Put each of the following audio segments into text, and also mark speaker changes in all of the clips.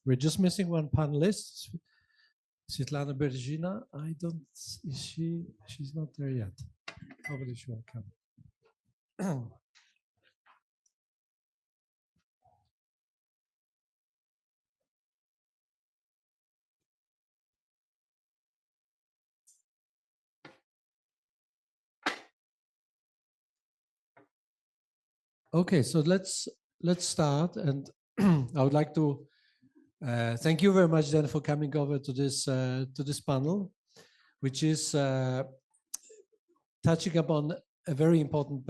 Speaker 1: We're just missing one panelist, Svetlana Bergina. She's not there yet. Probably she will come. Okay, so let's start, and I would like to thank you very much, then, for coming over to this panel, which is touching upon a very important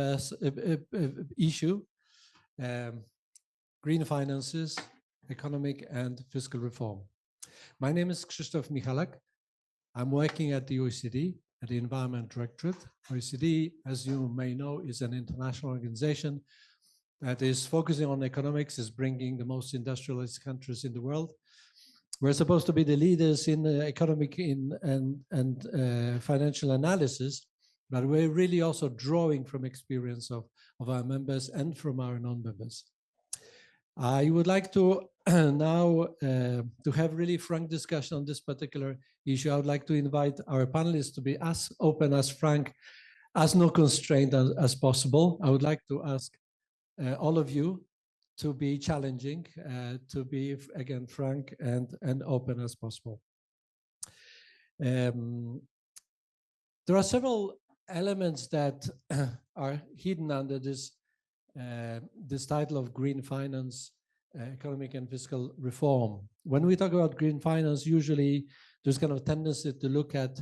Speaker 1: issue: green finances, economic and fiscal reform. My name is Krzysztof Michalak. I'm working at the OECD, at the Environment Directorate. OECD, as you may know, is an international organization that is focusing on economics, is bringing the most industrialized countries in the world. We're supposed to be the leaders in the economic and financial analysis, but we're really also drawing from experience of our members and from our non-members. I would like to now to have really frank discussion on this particular issue. I would like to invite our panelists to be as open, as frank, as no constraint as possible. I would like to ask all of you to be challenging, to be, again, frank and open as possible. There are several elements that are hidden under this title of green finance, economic and fiscal reform. When we talk about green finance, usually there's kind of a tendency to look at,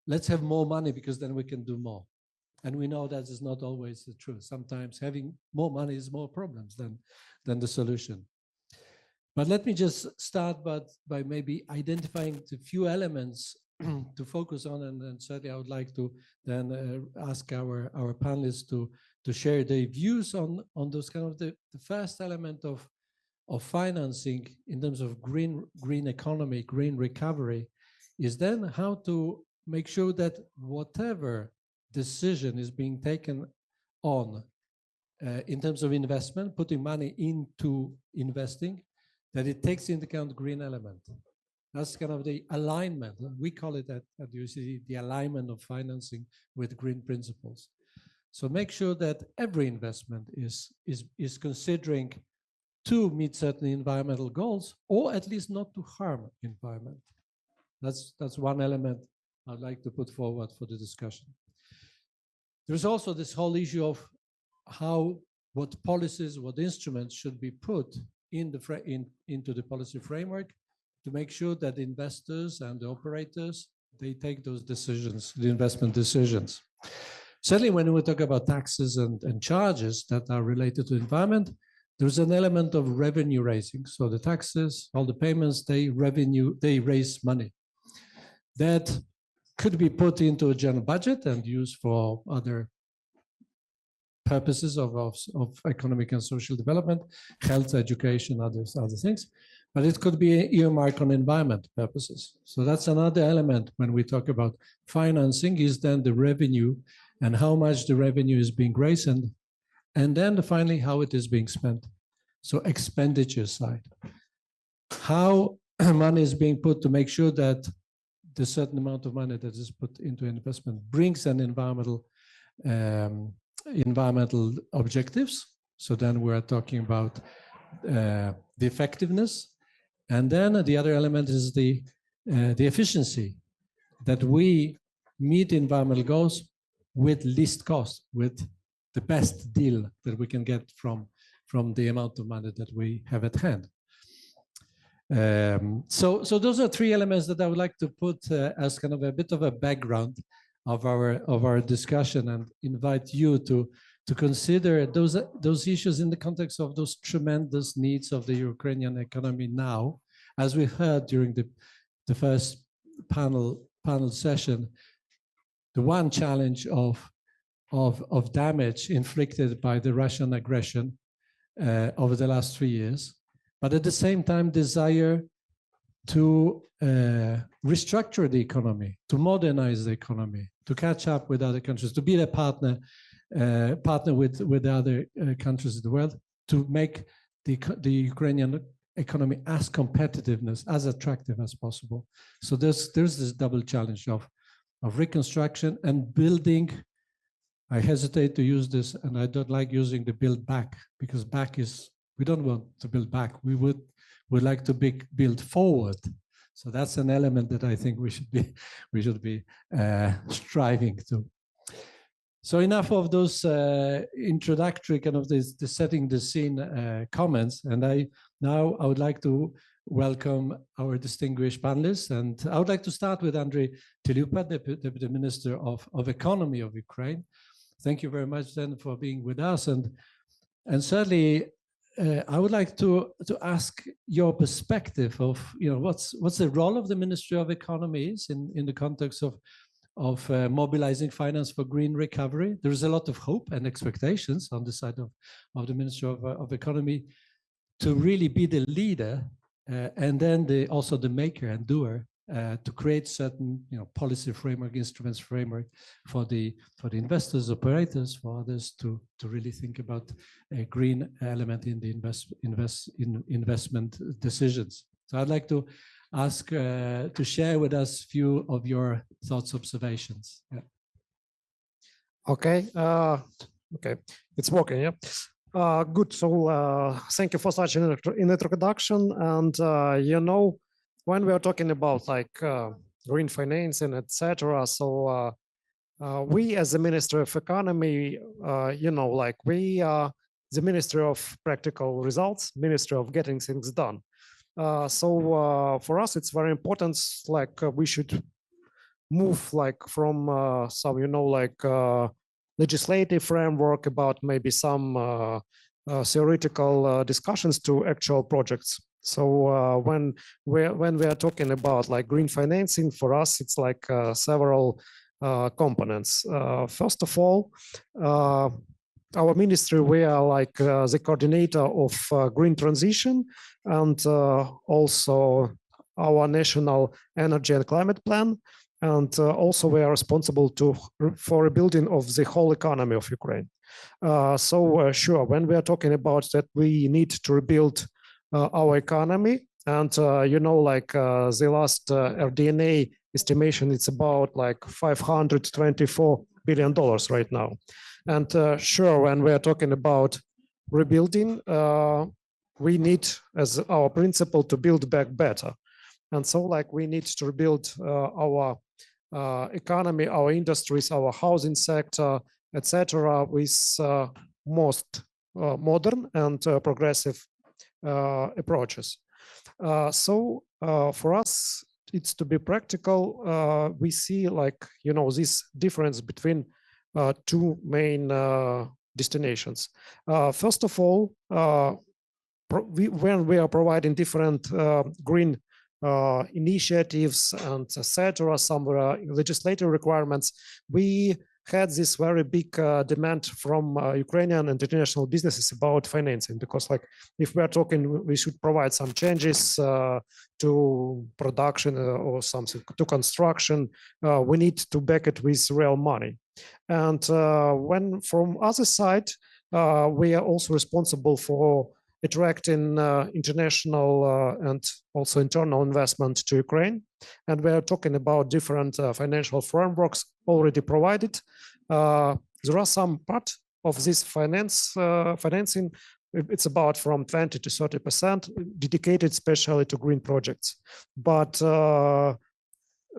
Speaker 1: let's have more money because then we can do more. And we know that is not always the truth. Sometimes having more money is more problems than the solution. But let me just start by maybe identifying the few elements to focus on, and then certainly I would like to then ask our panelists to share their views on those kind of the first element of financing in terms of green economy, green recovery, is then how to make sure that whatever decision is being taken on in terms of investment, putting money into investing, that it takes into account green element. That's kind of the alignment. We call it at UCD the alignment of financing with green principles. So make sure that every investment is considering to meet certain environmental goals, or at least not to harm environment. That's one element I'd like to put forward for the discussion. There's also this whole issue of what policies, what instruments should be put into the policy framework to make sure that investors and the operators, they take those decisions, the investment decisions. Certainly when we talk about taxes and charges that are related to environment, there's an element of revenue raising. So the taxes, all the payments, they raise money. That could be put into a general budget and used for other purposes of economic and social development, health, education, other things. But it could be earmarked on environment purposes. So that's another element when we talk about financing, is then the revenue and how much the revenue is being raised, and then finally how it is being spent. So expenditure side, how money is being put to make sure that the certain amount of money that is put into investment brings an environmental objectives. So then we're talking about the effectiveness, and then the other element is the efficiency, that we meet environmental goals with least cost, with the best deal that we can get from the amount of money that we have at hand. So those are three elements that I would like to put as kind of a bit of a background of our discussion, and invite you to consider those issues in the context of those tremendous needs of the Ukrainian economy now. As we heard during the first panel session, the one challenge of damage inflicted by the Russian aggression over the last 3 years, but at the same time desire to restructure the economy, to modernize the economy, to catch up with other countries, to be a partner with other countries in the world, to make the Ukrainian economy as competitiveness, as attractive as possible. So there's this double challenge of reconstruction and building. I hesitate to use this, and I don't like using the build back, because back is, we don't want to build back. We would like to build forward. So that's an element that I think we should be striving to. So enough of those introductory kind of the setting the scene comments, and I would like to welcome our distinguished panelists, and I would like to start with Andrei Tylyupa, Deputy Minister of Economy of Ukraine. Thank you very much then for being with us, and certainly I would like to ask your perspective of, you know, what's the role of the Ministry of Economy is in the context of mobilizing finance for green recovery. There is a lot of hope and expectations on the side of the Ministry of Economy to really be the leader and then also the maker and doer to create certain, you know, policy framework, instruments framework for the investors, operators, for others to really think about a green element in the investment decisions. So I'd like to ask to share with us a few of your thoughts, observations. Yeah.
Speaker 2: Okay. Okay, it's working. Yeah. Good. So thank you for such an introduction. And you know, when we are talking about like green financing, etc., so we as the Ministry of Economy, you know, like we are the Ministry of Practical Results, Ministry of Getting Things Done. So for us, it's very important. Like we should move like from some, you know, like legislative framework about maybe some theoretical discussions to actual projects. So when we are talking about like green financing, for us, it's like several components. First of all, our ministry, we are like the coordinator of green transition, and also our national energy and climate plan. And also we are responsible for rebuilding of the whole economy of Ukraine. So sure, when we are talking about that, we need to rebuild our economy. And, you know, like the last RDNA estimation, it's about like $524 billion right now. And sure, when we are talking about rebuilding, we need as our principle to build back better. And so like we need to rebuild our economy, our industries, our housing sector, etc., with most modern and progressive approaches. So for us, it's to be practical. We see like, you know, this difference between two main destinations. First of all, when we are providing different green initiatives and etc., some legislative requirements, we had this very big demand from Ukrainian and international businesses about financing, because like if we are talking, we should provide some changes to production or something to construction, we need to back it with real money. And when from other side, we are also responsible for attracting international and also internal investment to Ukraine. And we are talking about different financial frameworks already provided. There are some part of this financing, it's about from 20 to 30% dedicated especially to green projects. But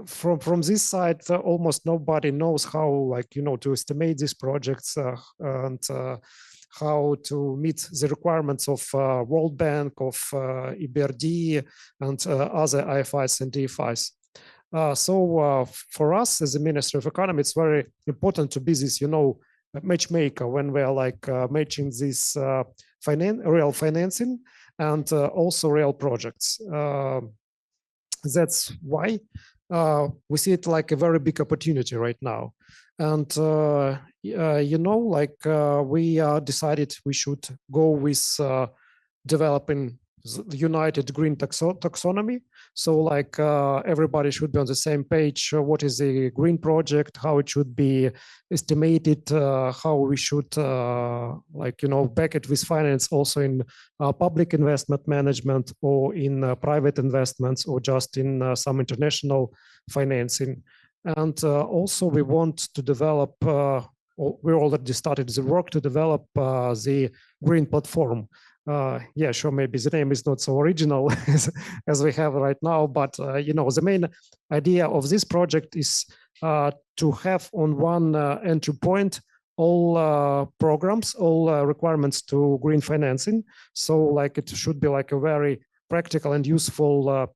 Speaker 2: from this side, almost nobody knows how, like, you know, to estimate these projects and how to meet the requirements of World Bank, of EBRD, and other IFIs and DFIs. So for us as the Ministry of Economy, it's very important to be this, you know, matchmaker when we're like matching this real financing and also real projects. That's why we see it like a very big opportunity right now. And, you know, like we decided we should go with developing the united green taxonomy. So like everybody should be on the same page. What is the green project, how it should be estimated, how we should back it with finance also in public investment management or in private investments or just in some international financing. And also we want to develop, we already started the work to develop the green platform. Yeah, sure, maybe the name is not so original as we have right now, but the main idea of this project is to have on one entry point all programs, all requirements to green financing. So like it should be like a very practical and useful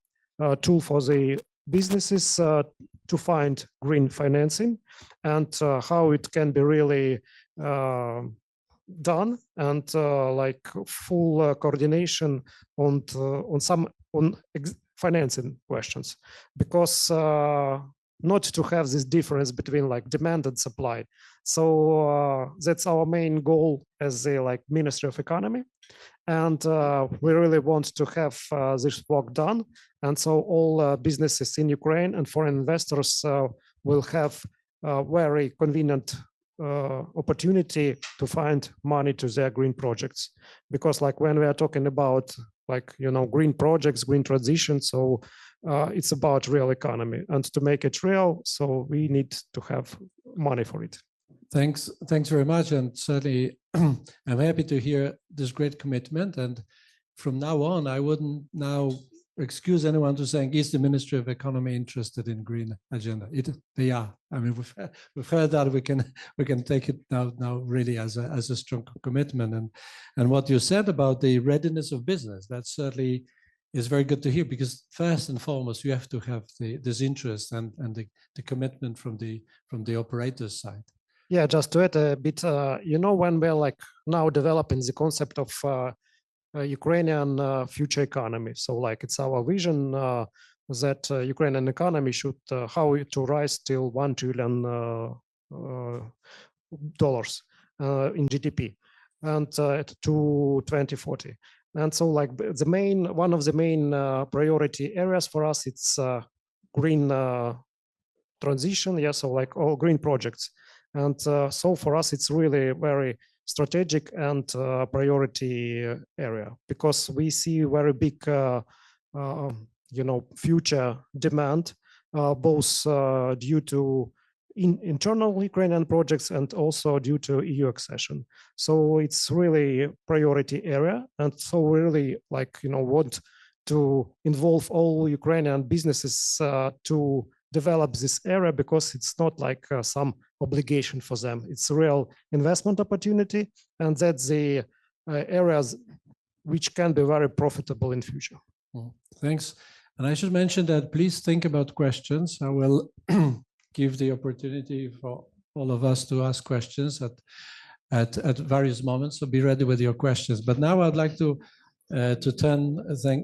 Speaker 2: tool for the businesses to find green financing, and how it can be really done, and like full coordination on financing questions, because not to have this difference between like demand and supply. So that's our main goal as the like Ministry of Economy, and we really want to have this work done. And so all businesses in Ukraine and foreign investors will have a very convenient opportunity to find money to their green projects. Because like when we are talking about like, green projects, green transition, so it's about real economy, and to make it real, so we need to have money for it.
Speaker 1: Thanks very much, and certainly I'm happy to hear this great commitment. And from now on, I wouldn't now excuse anyone to saying, is the Ministry of Economy interested in green agenda? They are. I mean, we've heard that. We can take it now really as a strong commitment. And what you said about the readiness of business, that certainly is very good to hear, because first and foremost, you have to have this interest and the commitment from the operator's side.
Speaker 2: Yeah, just to add a bit, when we're like now developing the concept of Ukrainian future economy. So like it's our vision that Ukrainian economy should, how to rise till $1 trillion in GDP, and to 2040. And so like one of the main priority areas for us, it's green transition. Yeah, so like all green projects. And so for us, it's really very strategic and priority area, because we see very big, future demand, both due to internal Ukrainian projects and also due to EU accession. So it's really priority area, and so we really want to involve all Ukrainian businesses to develop this area, because it's not like some obligation for them. It's a real investment opportunity, and that's the areas which can be very profitable in future.
Speaker 1: Thanks. And I should mention that please think about questions. I will give the opportunity for all of us to ask questions at various moments. So be ready with your questions. But now I'd like to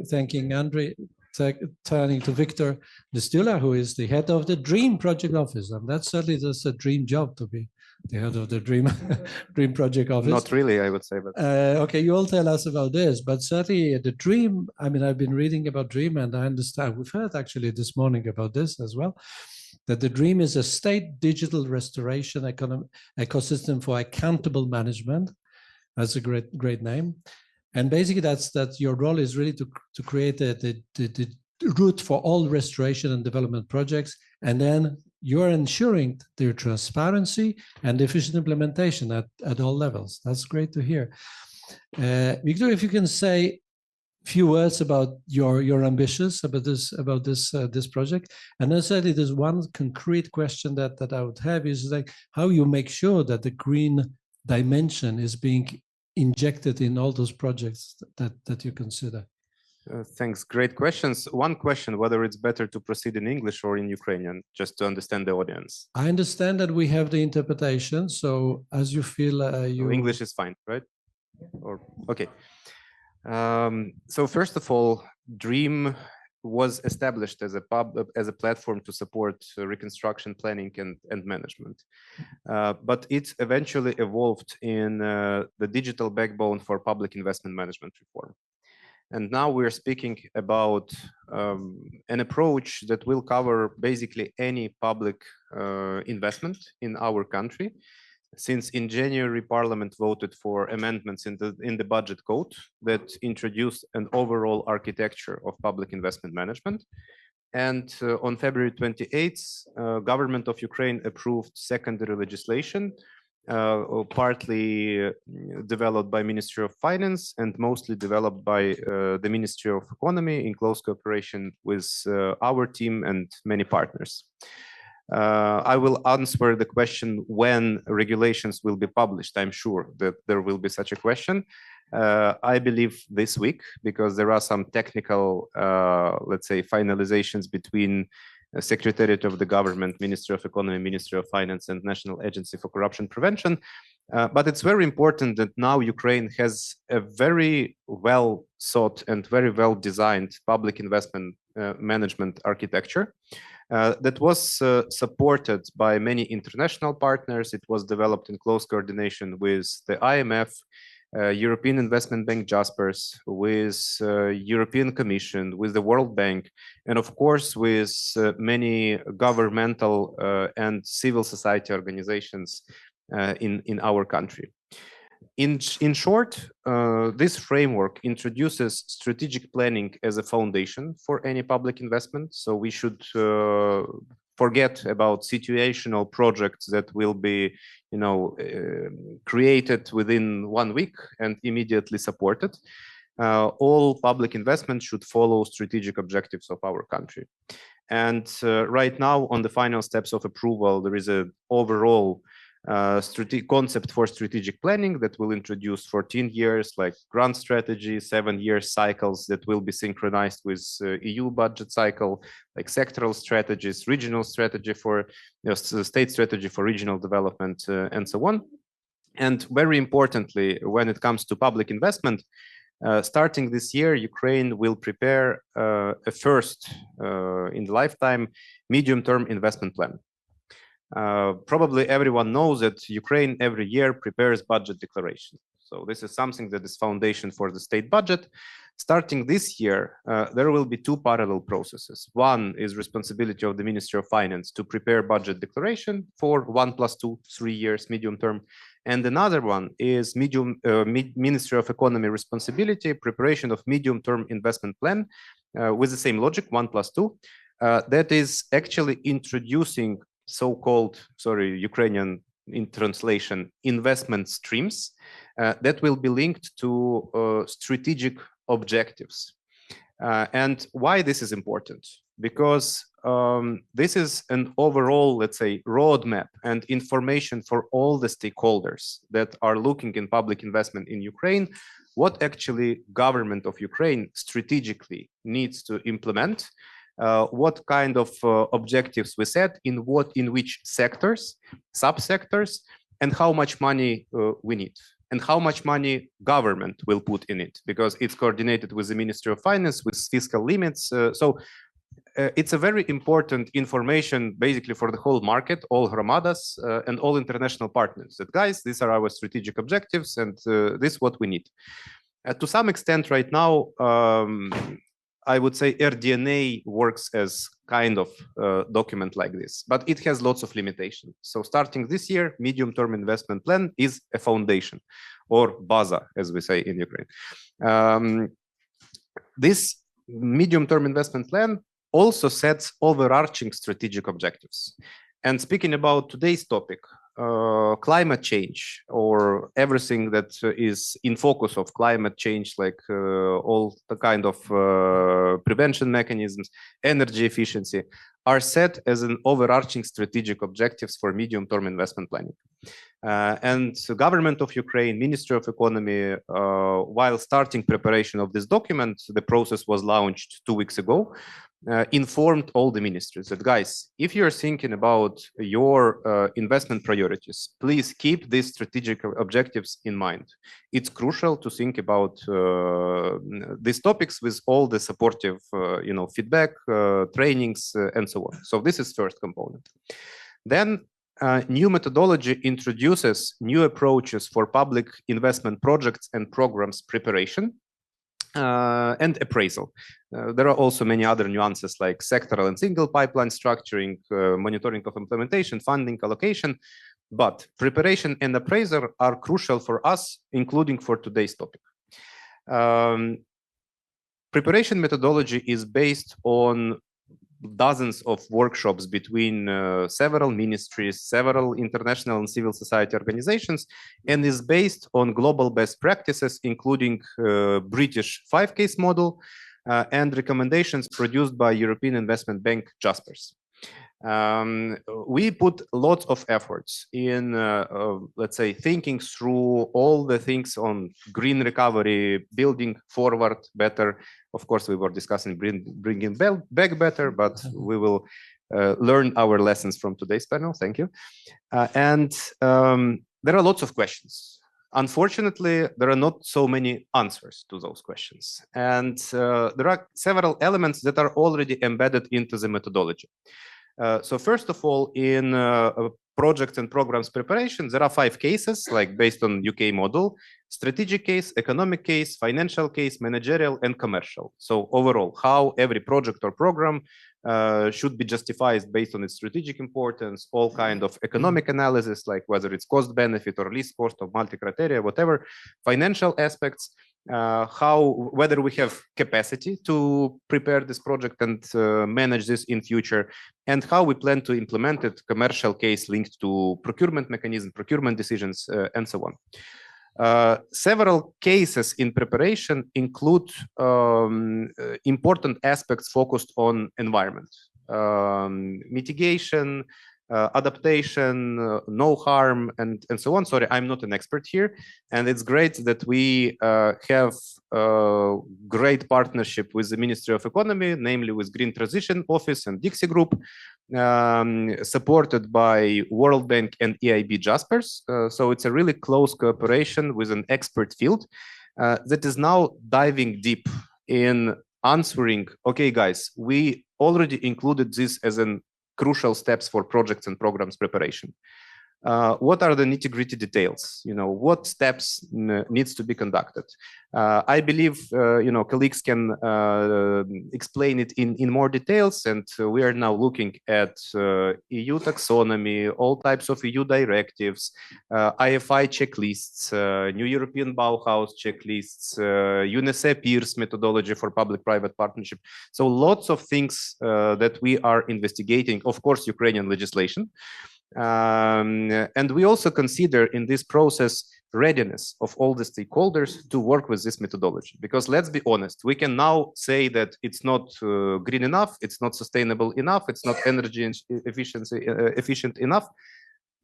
Speaker 1: thanking Andrei, turning to Victor Distula, who is the head of the DREAM Project Office. And that's certainly just a dream job to be the head of the DREAM Project Office.
Speaker 3: Not really, I would say. But
Speaker 1: okay, you all tell us about this, but certainly the DREAM, I mean, I've been reading about DREAM, and I understand, we've heard actually this morning about this as well, that the DREAM is a state digital restoration ecosystem for accountable management. That's a great name. And basically that your role is really to create the route for all restoration and development projects. And then you're ensuring their transparency and efficient implementation at all levels. That's great to hear. Victor, if you can say a few words about your ambitions about this project. And necessarily there's one concrete question that I would have is like how you make sure that the green dimension is being injected in all those projects that you consider.
Speaker 3: Thanks, great questions. One question, whether it's better to proceed in English or in Ukrainian, just to understand the audience.
Speaker 1: I understand that we have the interpretation, so as you feel
Speaker 3: English is fine, right? Or okay. So first of all, DREAM was established as a platform to support reconstruction planning and management. But it eventually evolved in the digital backbone for public investment management reform. And now we're speaking about an approach that will cover basically any public investment in our country. Since in January, Parliament voted for amendments in the budget code that introduced an overall architecture of public investment management. And on February 28th, government of Ukraine approved secondary legislation, partly developed by Ministry of Finance and mostly developed by the Ministry of Economy in close cooperation with our team and many partners. I will answer the question when regulations will be published. I'm sure that there will be such a question. I believe this week, because there are some technical, let's say, finalizations between Secretariat of the Government, Ministry of Economy, Ministry of Finance, and National Agency for Corruption Prevention. But it's very important that now Ukraine has a very well thought and very well designed public investment management architecture. That was supported by many international partners. It was developed in close coordination with the IMF, European Investment Bank JASPERS, with European Commission, with the World Bank, and of course with many governmental and civil society organizations in our country. In short, this framework introduces strategic planning as a foundation for any public investment. So we should forget about situational projects that will be, created within 1 week and immediately supported. All public investment should follow strategic objectives of our country. And right now, on the final steps of approval, there is an overall concept for strategic planning that will introduce 14 years, like grant strategy, 7-year cycles that will be synchronized with EU budget cycle, like sectoral strategies, regional strategy for state strategy for regional development, and so on. And very importantly, when it comes to public investment, starting this year, Ukraine will prepare a first in the lifetime medium-term investment plan. Probably everyone knows that Ukraine every year prepares budget declaration. So this is something that is foundation for the state budget. Starting this year, there will be 2 parallel processes. One is responsibility of the Ministry of Finance to prepare budget declaration for 1 + 2, 3 years medium term. And another one is Ministry of Economy responsibility, preparation of medium-term investment plan with the same logic, 1 + 2. That is actually introducing so-called, Ukrainian in translation, investment streams that will be linked to strategic objectives. And why this is important? Because this is an overall, let's say, roadmap and information for all the stakeholders that are looking in public investment in Ukraine, what actually government of Ukraine strategically needs to implement, what kind of objectives we set in which sectors, subsectors, and how much money we need, and how much money government will put in it, because it's coordinated with the Ministry of Finance, with fiscal limits. So it's a very important information basically for the whole market, all Hromadas and all international partners, that guys, these are our strategic objectives and this is what we need. To some extent right now, I would say RDNA works as kind of document like this, but it has lots of limitations. So starting this year, medium-term investment plan is a foundation, or baza, as we say in Ukraine. This medium-term investment plan also sets overarching strategic objectives. And speaking about today's topic, climate change, or everything that is in focus of climate change, like all the kind of prevention mechanisms, energy efficiency, are set as an overarching strategic objectives for medium-term investment planning. And the government of Ukraine, Ministry of Economy, while starting preparation of this document, the process was launched 2 weeks ago, informed all the ministries that, guys, if you're thinking about your investment priorities, please keep these strategic objectives in mind. It's crucial to think about these topics with all the supportive, feedback, trainings, and so on. So this is first component. Then new methodology introduces new approaches for public investment projects and programs preparation. and appraisal. There are also many other nuances like sectoral and single pipeline structuring, monitoring of implementation, funding allocation, but preparation and appraisal are crucial for us, including for today's topic. Preparation methodology is based on dozens of workshops between several ministries, several international and civil society organizations, and is based on global best practices, including British 5-case model and recommendations produced by European Investment Bank JASPERS. We put lots of efforts in, let's say, thinking through all the things on green recovery, building forward better. Of course, we were discussing bringing back better, but we will learn our lessons from today's panel. Thank you. There are lots of questions. Unfortunately, there are not so many answers to those questions. And there are several elements that are already embedded into the methodology. So first of all, in project and programs preparation, there are 5 cases, like based on UK model: strategic case, economic case, financial case, managerial, and commercial. So overall, how every project or program should be justified based on its strategic importance, all kind of economic analysis, like whether it's cost benefit or least cost or multi-criteria, whatever, financial aspects, whether we have capacity to prepare this project and manage this in future, and how we plan to implement it, commercial case linked to procurement mechanism, procurement decisions, and so on. Several cases in preparation include important aspects focused on environment, mitigation, adaptation, no harm, and so on. Sorry, I'm not an expert here. And it's great that we have a great partnership with the Ministry of Economy, namely with Green Transition Office and Dixie Group, supported by World Bank and EIB JASPERS. So it's a really close cooperation with an expert field that is now diving deep in answering, okay, guys, we already included this as an crucial steps for projects and programs preparation. What are the nitty-gritty details? You know, what steps needs to be conducted? I believe colleagues can explain it in more details, and we are now looking at EU taxonomy, all types of EU directives, IFI checklists, new European Bauhaus checklists, UNECE PEERS methodology for public-private partnership. So lots of things that we are investigating, of course, Ukrainian legislation. And we also consider in this process readiness of all the stakeholders to work with this methodology. Because let's be honest, we can now say that it's not green enough, it's not sustainable enough, it's not energy efficient enough.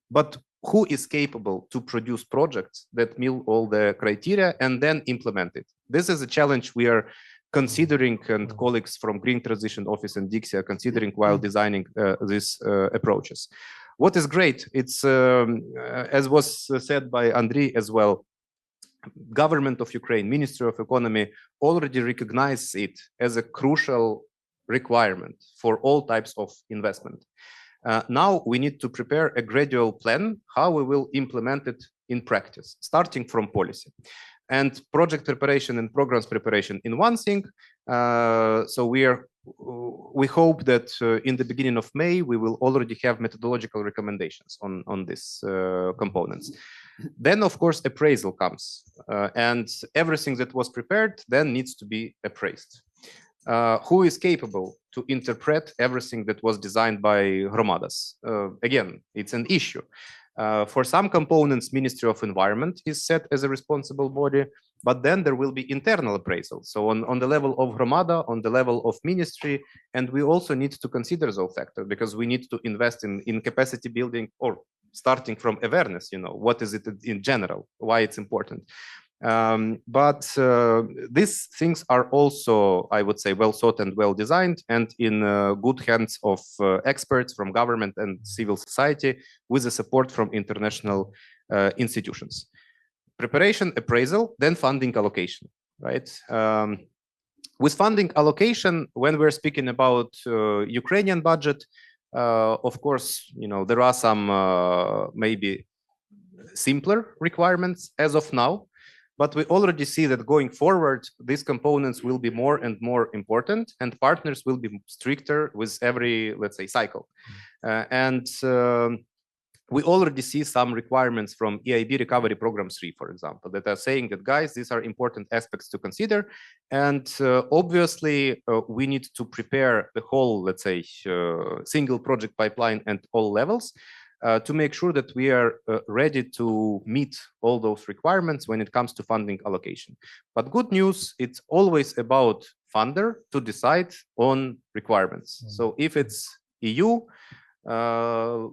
Speaker 3: But who is capable to produce projects that meet all the criteria and then implement it? This is a challenge we are considering, and colleagues from Green Transition Office and Dixie are considering while designing these approaches. What is great, it's, as was said by Andriy as well, government of Ukraine, Ministry of Economy already recognizes it as a crucial requirement for all types of investment. Now we need to prepare a gradual plan how we will implement it in practice, starting from policy. And project preparation and programs preparation in one thing. So we hope that in the beginning of May, we will already have methodological recommendations on these components. Then, of course, appraisal comes. And everything that was prepared then needs to be appraised. Who is capable to interpret everything that was designed by Hromadas? Again, it's an issue. For some components, Ministry of Environment is set as a responsible body, but then there will be internal appraisal. So on the level of Hromada, on the level of ministry, and we also need to consider those factors because we need to invest in capacity building, or starting from awareness, you know, what is it in general, why it's important. But these things are also, I would say, well thought and well designed, and in good hands of experts from government and civil society with the support from international institutions. Preparation, appraisal, then funding allocation, right? With funding allocation, when we're speaking about Ukrainian budget, of course, you know, there are some maybe simpler requirements as of now. but we already see that going forward, these components will be more and more important, and partners will be stricter with every, let's say, cycle. We already see some requirements from EIB Recovery Program 3, for example, that are saying that, guys, these are important aspects to consider. And obviously, we need to prepare the whole, let's say, single project pipeline at all levels to make sure that we are ready to meet all those requirements when it comes to funding allocation. But good news, it's always about funder to decide on requirements. So if it's EU,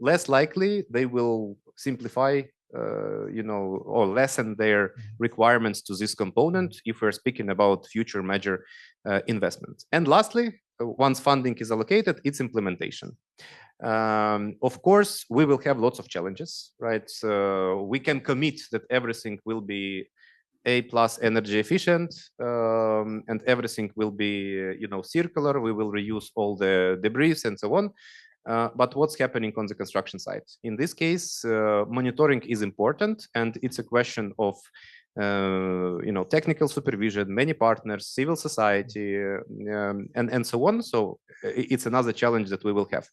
Speaker 3: less likely they will simplify, or lessen their requirements to this component if we're speaking about future major investments. And lastly, once funding is allocated, it's implementation. Of course, we will have lots of challenges, right? We can commit that everything will be A+ energy efficient, and everything will be, circular. We will reuse all the debris and so on. But what's happening on the construction site? In this case, monitoring is important, and it's a question of technical supervision, many partners, civil society, and so on. So it's another challenge that we will have.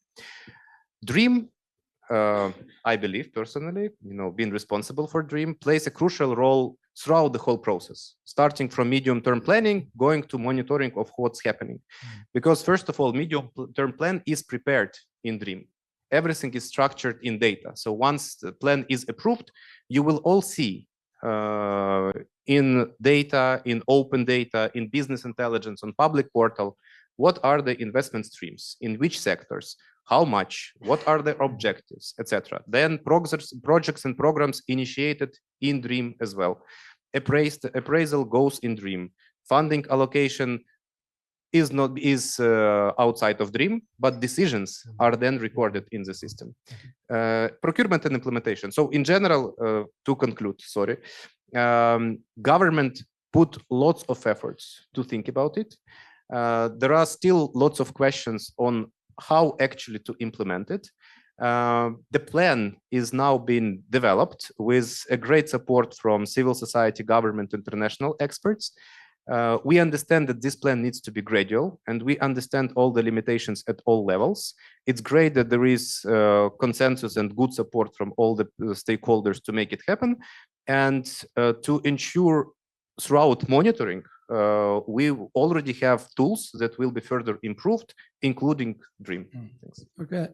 Speaker 3: DREAM, I believe personally, being responsible for DREAM, plays a crucial role throughout the whole process, starting from medium-term planning, going to monitoring of what's happening. Because first of all, medium-term plan is prepared in DREAM. Everything is structured in data. So once the plan is approved, you will all see in data, in open data, in business intelligence, on public portal, what are the investment streams, in which sectors, how much, what are the objectives, etc. Then projects and programs initiated in DREAM as well. Appraisal goes in DREAM. Funding allocation is outside of DREAM, but decisions are then recorded in the system. Procurement and implementation. So in general, to conclude, government put lots of efforts to think about it. There are still lots of questions on how actually to implement it. The plan is now being developed with a great support from civil society, government, international experts. We understand that this plan needs to be gradual, and we understand all the limitations at all levels. It's great that there is consensus and good support from all the stakeholders to make it happen, and to ensure throughout monitoring, we already have tools that will be further improved, including DREAM. Thanks.
Speaker 1: Okay.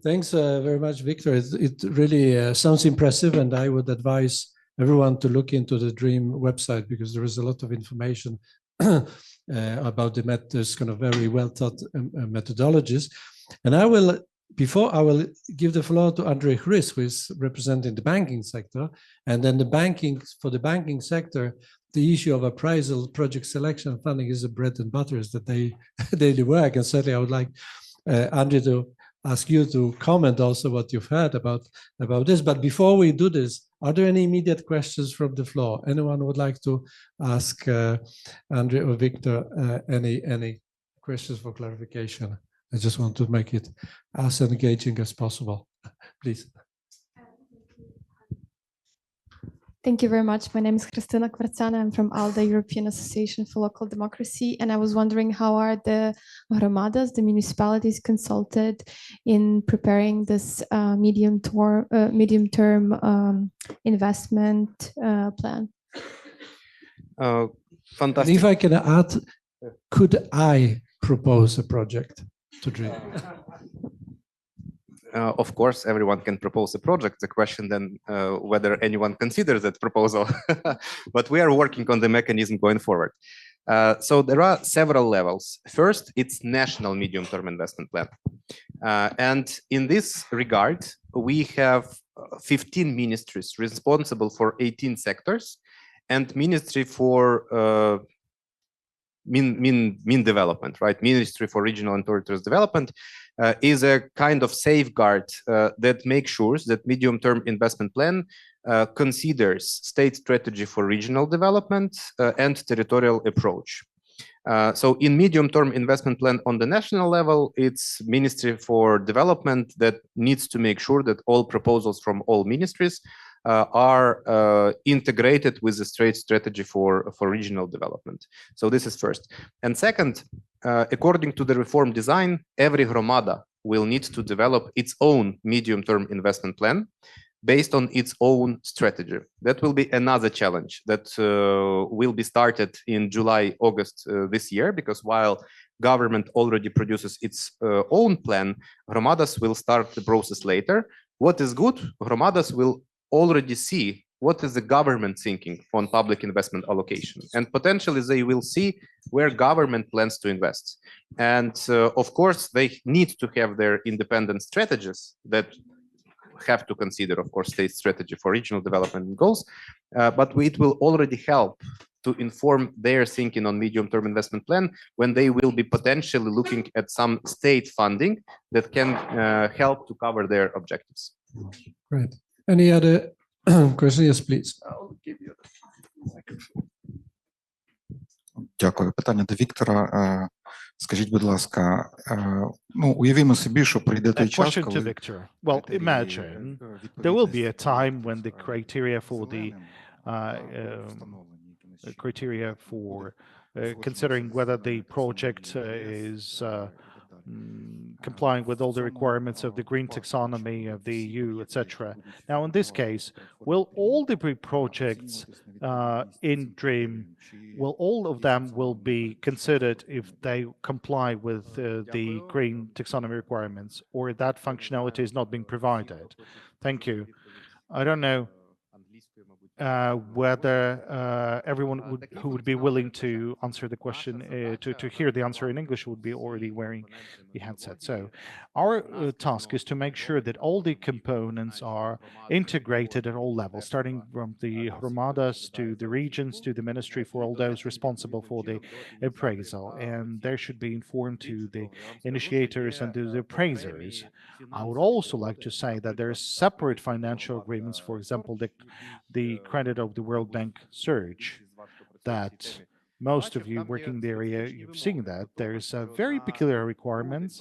Speaker 1: Thanks very much, Victor. It really sounds impressive, and I would advise everyone to look into the DREAM website, because there is a lot of information about this kind of very well thought methodologies. And before I will give the floor to Andrej Hrys, who is representing the banking sector, and then for the banking sector, the issue of appraisal, project selection, funding is the bread and butter, is that they daily work. And certainly I would like Andrej to ask you to comment also what you've heard about this. But before we do this, are there any immediate questions from the floor? Anyone would like to ask Andrej or Victor any questions for clarification? I just want to make it as engaging as possible. Please.
Speaker 4: Thank you very much. My name is Krystyna Kwarcana. I'm from ALDE, European Association for Local Democracy. And I was wondering, how are the hromadas, the municipalities, consulted in preparing this medium-term investment plan?
Speaker 3: Fantastic.
Speaker 1: If I can add, could I propose a project to DREAM?
Speaker 3: Of course, everyone can propose a project. The question then whether anyone considers that proposal. But we are working on the mechanism going forward. So there are several levels. First, it's national medium-term investment plan. And in this regard, we have 15 ministries responsible for 18 sectors, and ministry for Min development, right? Ministry for Regional and Territorial Development is a kind of safeguard that makes sure that medium-term investment plan considers state strategy for regional development and territorial approach. So in medium-term investment plan on the national level, it's Ministry for Development that needs to make sure that all proposals from all ministries are integrated with the straight strategy for regional development. So this is first. And second, according to the reform design, every hromada will need to develop its own medium-term investment plan based on its own strategy. That will be another challenge that will be started in July, August this year, because while government already produces its own plan, hromadas will start the process later. What is good, hromadas will already see what is the government thinking on public investment allocation, and potentially they will see where government plans to invest. And of course, they need to have their independent strategies that have to consider, of course, state strategy for regional development goals, but it will already help to inform their thinking on medium-term investment plan when they will be potentially looking at some state funding that can help to cover their objectives.
Speaker 1: Great. Any other questions? Yes, please. I'll give you the microphone.
Speaker 5: Дякую. Питання до Віктора. Скажіть, будь ласка, ну, уявімо собі, що прийде той час,
Speaker 6: Question to
Speaker 5: коли
Speaker 6: Victor. Well, imagine there will be a time when the criteria for considering whether the project is complying with all the requirements of the green taxonomy of the EU, etc. Now, in this case, will all the projects in DREAM, will all of them will be considered if they comply with the green taxonomy requirements, or that functionality is not being provided? Thank you. I don't know whether everyone who would be willing to answer the question, to hear the answer in English, would be already wearing the headset. So our task is to make sure that all the components are integrated at all levels, starting from the hromadas to the regions to the ministry, for all those responsible for the appraisal. And they should be informed to the initiators and to the appraisers. I would also like to say that there are separate financial agreements, for example, the credit of the World Bank surge, that most of you working in the area, you've seen that there's a very peculiar requirements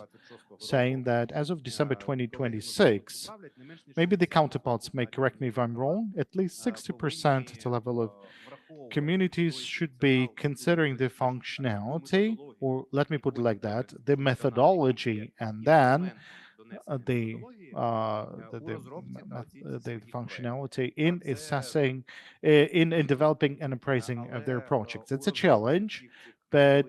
Speaker 6: saying that as of December 2026, maybe the counterparts may correct me if I'm wrong, at least 60% at the level of communities should be considering the functionality, or let me put it like that, the methodology, and then the functionality in assessing, in developing and appraising of their projects. It's a challenge, but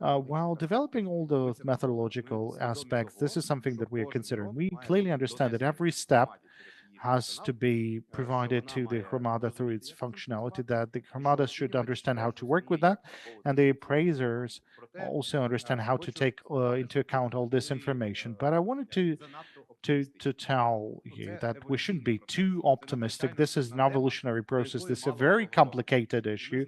Speaker 6: while developing all those methodological aspects, this is something that we are considering. We clearly understand that every step has to be provided to the hromada through its functionality, that the hromada should understand how to work with that, and the appraisers also understand how to take into account all this information. But I wanted to tell you that we shouldn't be too optimistic. This is an evolutionary process. This is a very complicated issue,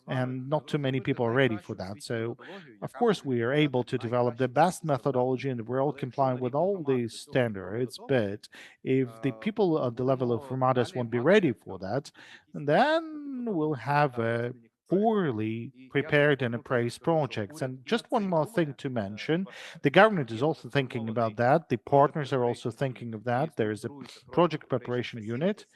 Speaker 6: and not too many people are ready for that. So, of course, we are able to develop the best methodology in the world, complying with all these standards. But if the people at the level of hromadas won't be ready for that, then we'll have a poorly prepared and appraised projects. And just one more thing to mention, the government is also thinking about that. The partners are also thinking of that. There is a project preparation unit,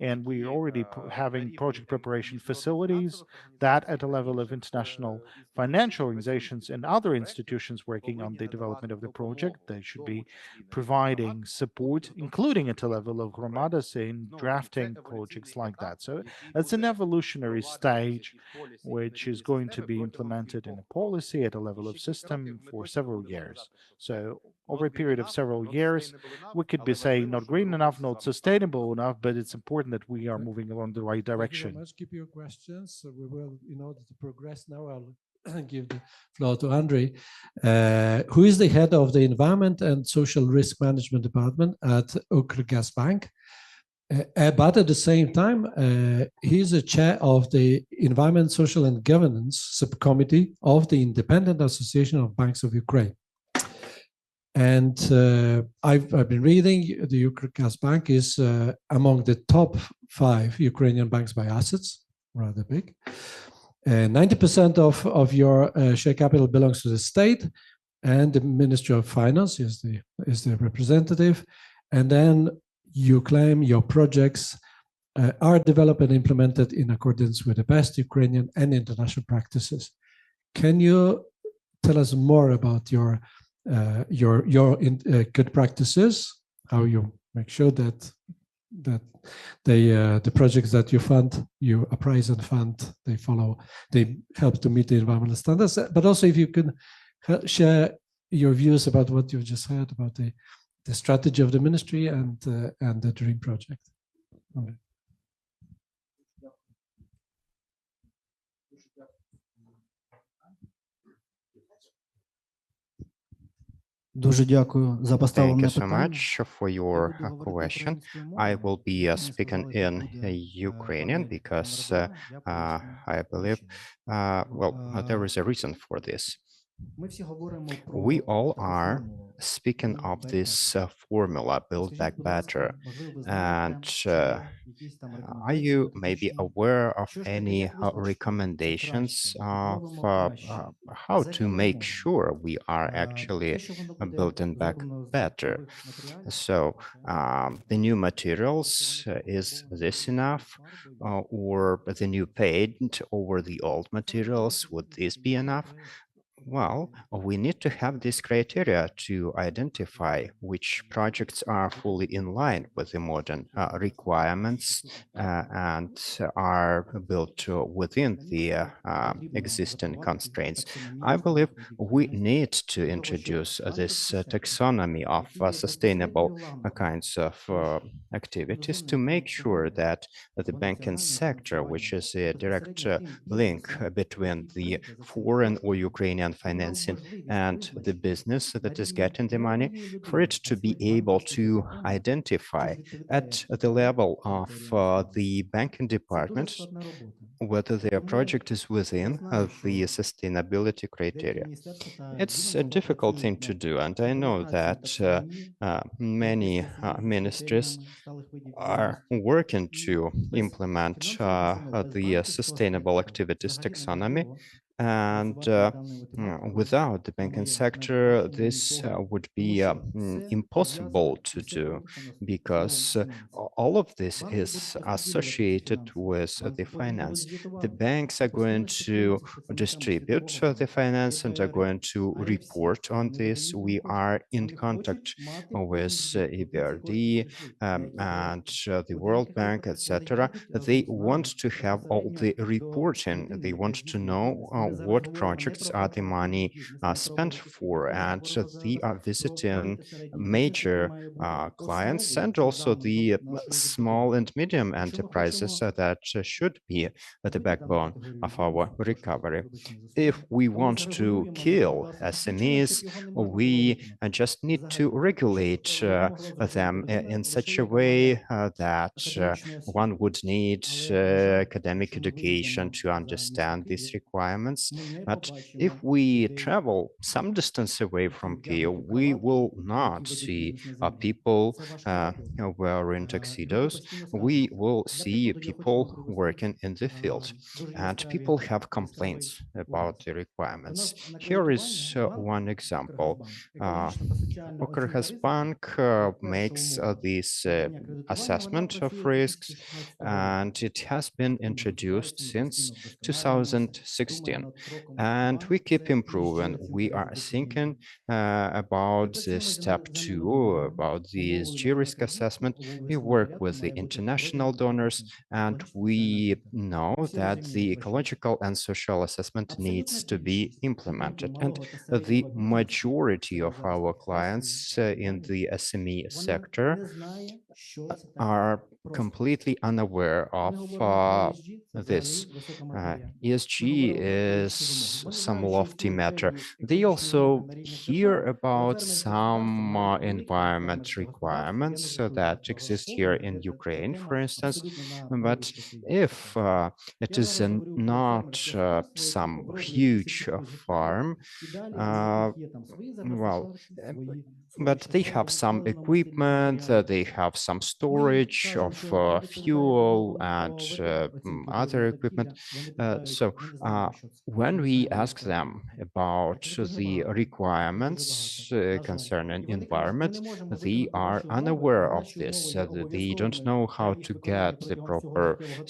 Speaker 6: and we're already having project preparation facilities that at the level of international financial organizations and other institutions working on the development of the project, they should be providing support, including at the level of hromadas in drafting projects like that. So it's an evolutionary stage which is going to be implemented in a policy at a level of system for several years. So over a period of several years, we could be saying not green enough, not sustainable enough, but it's important that we are moving along the right direction.
Speaker 1: Thank you very much. Keep your questions. So we will, in order to progress now, I'll give the floor to Andrei, who is the head of the Environment and Social Risk Management Department at Gas Bank. But at the same time, he's the chair of the Environment, Social and Governance Subcommittee of the Independent Association of Banks of Ukraine. And I've been reading the Gas Bank is among the top 5 Ukrainian banks by assets, rather big. 90% of your share capital belongs to the state, and the Ministry of Finance is the representative. And then you claim your projects are developed and implemented in accordance with the best Ukrainian and international practices. Can you tell us more about your good practices, how you make sure that the projects that you fund, you appraise and fund, they help to meet the environmental standards, but also if you can share your views about what you've just heard about the strategy of the ministry and the DREAM project. Okay.
Speaker 7: Дуже дякую за
Speaker 3: Thank
Speaker 7: поставлене
Speaker 3: you so
Speaker 7: питання.
Speaker 3: much for your question. I will be speaking in Ukrainian because I believe, there is a reason for this. We all are speaking of this formula, Build Back Better. And are you maybe aware of any recommendations of how to make sure we are actually building back better? So the new materials, is this enough? Or the new paint over the old materials, would this be enough? Well, we need to have this criteria to identify which projects are fully in line with the modern requirements and are built within the existing constraints. I believe we need to introduce this taxonomy of sustainable kinds of activities to make sure that the banking sector, which is a direct link between the foreign or Ukrainian financing and the business that is getting the money, for it to be able to identify at the level of the banking department whether their project is within the sustainability criteria. It's a difficult thing to do, and I know that many ministries are working to implement the sustainable activities taxonomy. And without the banking sector, this would be impossible to do, because all of this is associated with the finance. The banks are going to distribute the finance and are going to report on this. We are in contact with EBRD and the World Bank, etc. They want to have all the reporting. They want to know what projects are the money spent for, and they are visiting major clients and also the small and medium enterprises that should be the backbone of our recovery. If we want to kill SMEs, we just need to regulate them in such a way that one would need academic education to understand these requirements. But if we travel some distance away from Kyiv, we will not see people wearing tuxedos. We will see people working in the field, and people have complaints about the requirements. Here is one example. Bank makes this assessment of risks, and it has been introduced since 2016. And we keep improving. We are thinking about the step 2, about the ESG risk assessment. We work with the international donors, and we know that the ecological and social assessment needs to be implemented. And the majority of our clients in the SME sector are completely unaware of this. ESG is some lofty matter. They also hear about some environment requirements that exist here in Ukraine, for instance. But if it is not some huge farm, well, but they have some equipment, they have
Speaker 8: some storage of fuel and other equipment. So when we ask them about the requirements concerning environment, they are unaware of this. They don't know how to get the proper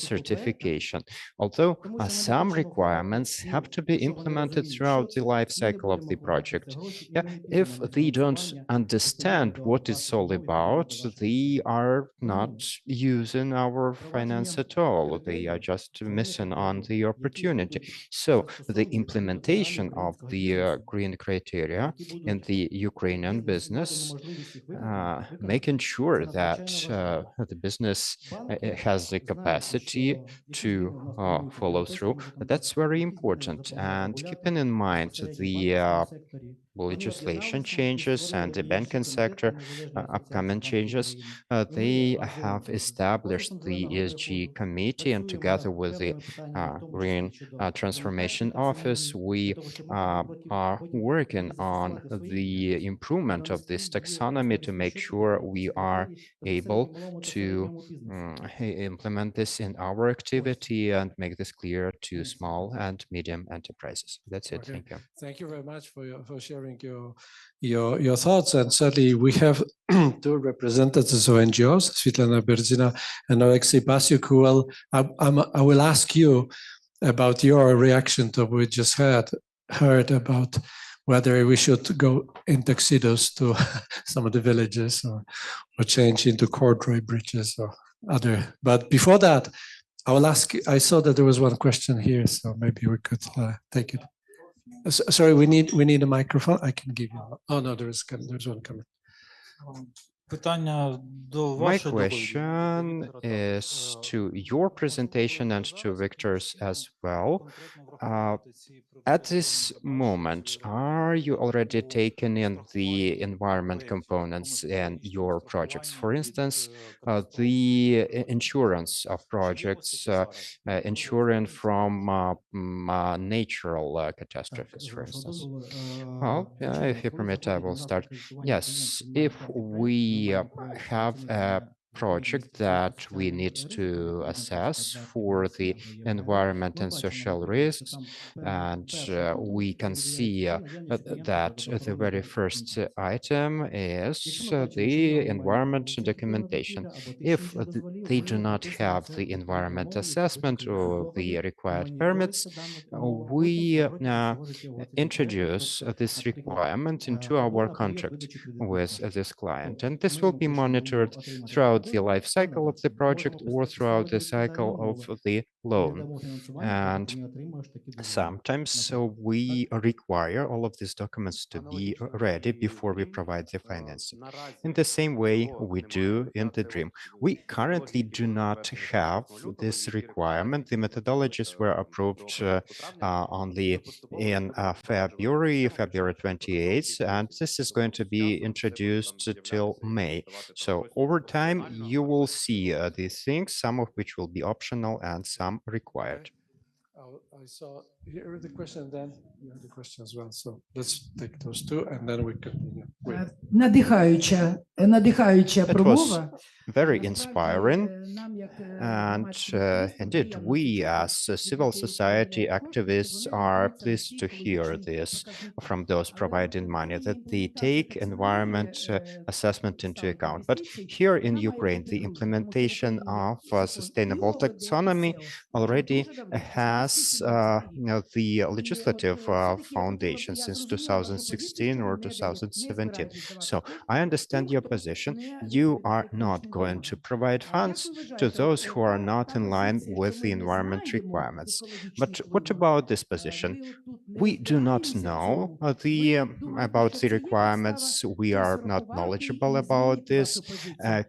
Speaker 8: certification. Although some requirements have to be implemented throughout the life cycle of the project. Yeah, if they don't understand what it's all about, they are not using our finance at all. They are just missing on the opportunity. So the implementation of the green criteria in the Ukrainian business, making sure that the business has the capacity to follow through, that's very important. And keeping in mind the legislation changes and the banking sector upcoming changes, they have established the ESG committee, and together with the Green Transformation Office, we are working on the improvement of this taxonomy to make sure we are able to implement this in our activity and make this clear to small and medium enterprises. That's it.
Speaker 1: Okay.
Speaker 8: Thank you.
Speaker 1: Thank you very much for sharing your thoughts. And certainly we have two representatives of NGOs, Svetlana Berdzina and Alexei Basyuk, who I will ask you about your reaction to what we just heard about whether we should go in tuxedos to some of the villages or change into corduroy bridges or other. But before that, I will ask, I saw that there was one question here, so maybe we could take it. Sorry, we need a microphone. I can give you. Oh no, there's one coming.
Speaker 8: My question is to your presentation and to Victor's as well. At this moment, are you already taking in the environment components in your projects? For instance, the insurance of projects, insuring from natural catastrophes, for instance. Well, if you permit, I will start. Yes, if we have a project that we need to assess for the environment and social risks, and we can see that the very first item is the environment documentation. If they do not have the environment assessment or the required permits, we introduce this requirement into our contract with this client, and this will be monitored throughout the life cycle of the project or throughout the cycle of the loan. And sometimes we require all of these documents to be ready before we provide the financing. In the same way we do in the DREAM. We currently do not have this requirement. The methodologies were approved only in February 28th, and this is going to be introduced till May. So over time, you will see these things, some of which will be optional and some required.
Speaker 1: I saw here the question, then you have the question as well. So let's take those two, and then we continue.
Speaker 9: Надихаюча
Speaker 8: It was
Speaker 9: промова.
Speaker 8: very inspiring. And indeed, we as civil society activists are pleased to hear this from those providing money, that they take environment assessment into account. But here in Ukraine, the implementation of sustainable taxonomy already has the legislative foundation since 2016 or 2017. So I understand your position. You are not going to provide funds to those who are not in line with the environment requirements. But what about this position? We do not know about the requirements. We are not knowledgeable about this.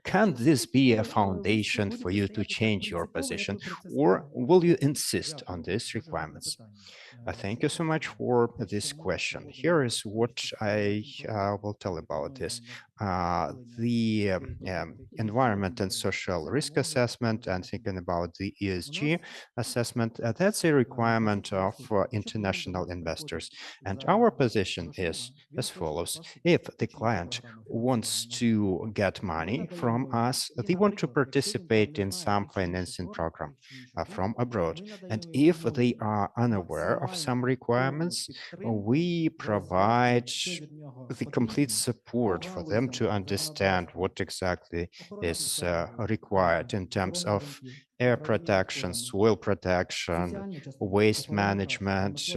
Speaker 8: Can this be a foundation for you to change your position, or will you insist on these requirements? Thank you so much for this question. Here is what I will tell about this. The environment and social risk assessment and thinking about the ESG assessment, that's a requirement of international investors. And our position is as follows. If the client wants to get money from us, they want to participate in some financing program from abroad. And if they are unaware of some requirements, we provide the complete support for them to understand what exactly is required in terms of air protection, soil protection, waste management,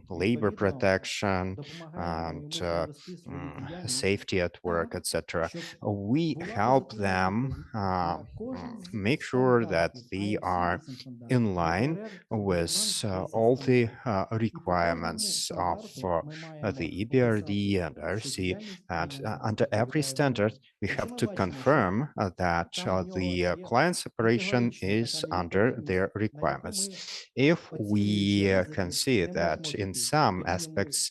Speaker 8: labor protection, and safety at work, etc. We help them make sure that they are in line with all the requirements of the EBRD and RC, and under every standard, we have to confirm that the client's operation is under their requirements. If we can see that in some aspects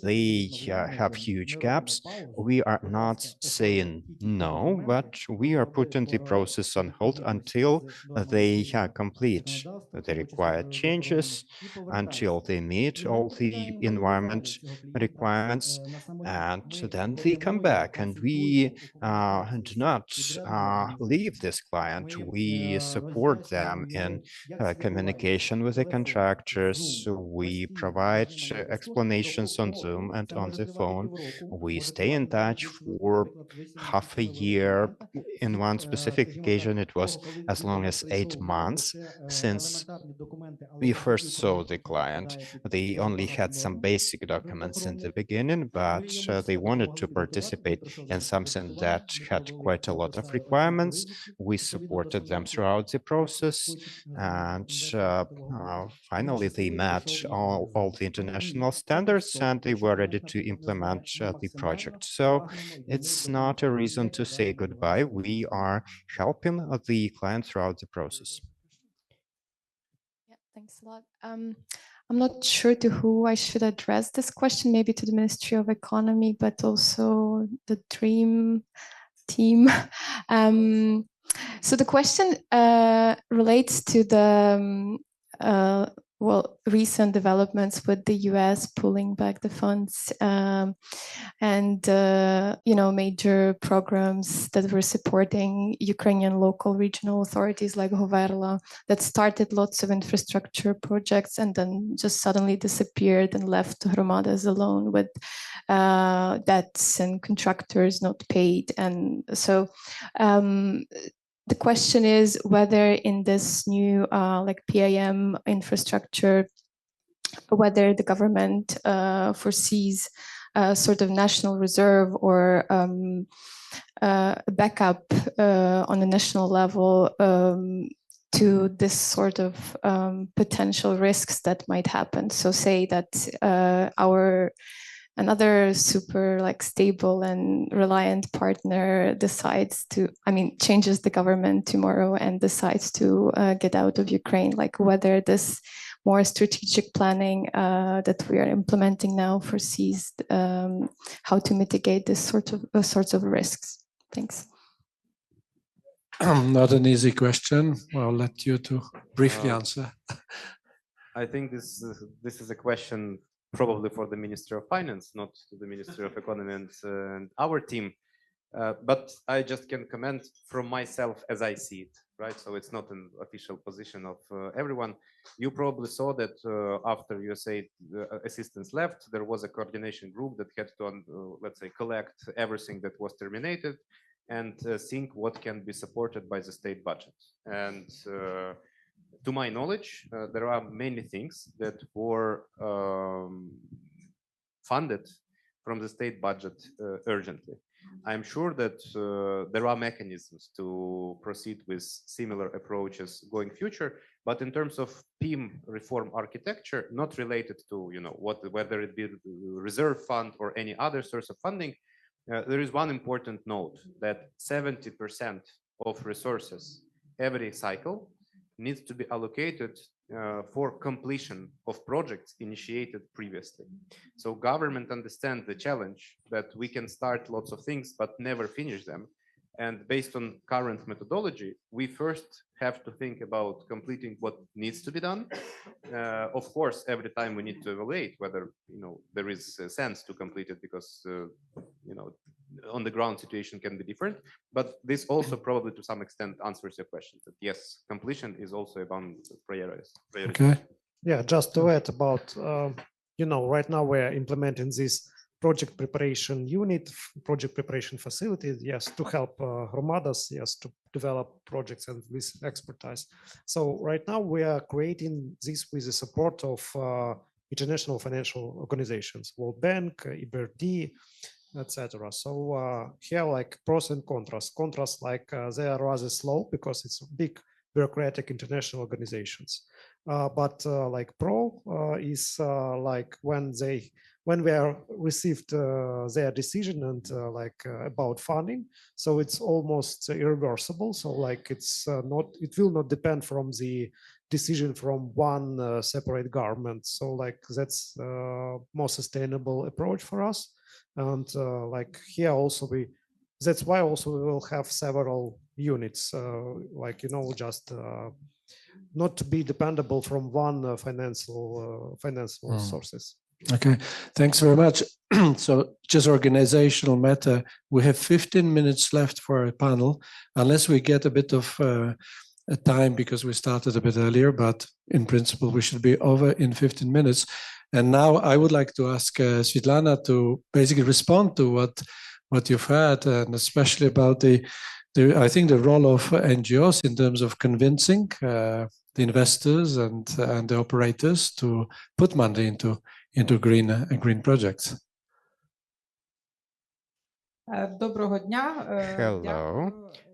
Speaker 8: they have huge gaps, we are not saying no, but we are putting the process on hold until they complete the required changes, until they meet all the environment requirements, and then they come back. And we do not leave this client. We support them in communication with the contractors. We provide explanations on Zoom and on the phone. We stay in touch for half a year. In one specific occasion, it was as long as 8 months since we first saw the client. They only had some basic documents in the beginning, but they wanted to participate in something that had quite a lot of requirements. We supported them throughout the process, and finally they met all the international standards, and they were ready to implement the project. So it's not a reason to say goodbye. We are helping the client throughout the process.
Speaker 4: Yeah, thanks a lot. I'm not sure to who I should address this question, maybe to the Ministry of Economy, but also the DREAM team. So the question relates to the recent developments with the US pulling back the funds and major programs that were supporting Ukrainian local regional authorities like Hoverla that started lots of infrastructure projects and then just suddenly disappeared and left Hromadas alone with debts and contractors not paid. And so the question is whether in this new PIM infrastructure, whether the government foresees a sort of national reserve or backup on a national level to this sort of potential risks that might happen. So say that another super stable and reliant partner decides to, changes the government tomorrow and decides to get out of Ukraine, whether this more strategic planning that we are implementing now foresees how to mitigate this sorts of risks. Thanks.
Speaker 1: Not an easy question. I'll let you to briefly answer.
Speaker 3: I think this is a question probably for the Ministry of Finance, not to the Ministry of Economy and our team. But I just can comment from myself as I see it, right? So it's not an official position of everyone. You probably saw that after USA assistance left, there was a coordination group that had to, let's say, collect everything that was terminated and think what can be supported by the state budget. And to my knowledge, there are many things that were funded from the state budget urgently. I'm sure that there are mechanisms to proceed with similar approaches going future, but in terms of PIM reform architecture, not related to whether it be the reserve fund or any other source of funding, there is one important note that 70% of resources every cycle needs to be allocated for completion of projects initiated previously. So government understands the challenge that we can start lots of things but never finish them. And based on current methodology, we first have to think about completing what needs to be done. Of course, every time we need to evaluate whether there is a sense to complete it, because on the ground situation can be different. But this also probably to some extent answers your question that yes, completion is also about priorities.
Speaker 1: Okay.
Speaker 2: Yeah, just to add about, right now we're implementing this project preparation unit, project preparation facility, yes, to help Hromadas, yes, to develop projects and with expertise. So right now we are creating this with the support of international financial organizations, World Bank, EBRD, etc. So here like pros and contras. Contras like they are rather slow because it's big bureaucratic international organizations. But like pro is like when we are received their decision and about funding, so it's almost irreversible. So like it's it will not depend from the decision from one separate government. So like that's more sustainable approach for us. And like here also that's why also we will have several units, just not to be dependable from one financial sources.
Speaker 1: Okay, thanks very much. So just organizational matter, we have 15 minutes left for a panel, unless we get a bit of a time because we started a bit earlier, but in principle, we should be over in 15 minutes. And now I would like to ask Svetlana to basically respond to what you've heard, and especially about I think the role of NGOs in terms of convincing the investors and the operators to put money into green projects.
Speaker 9: Доброго дня.
Speaker 8: Hello,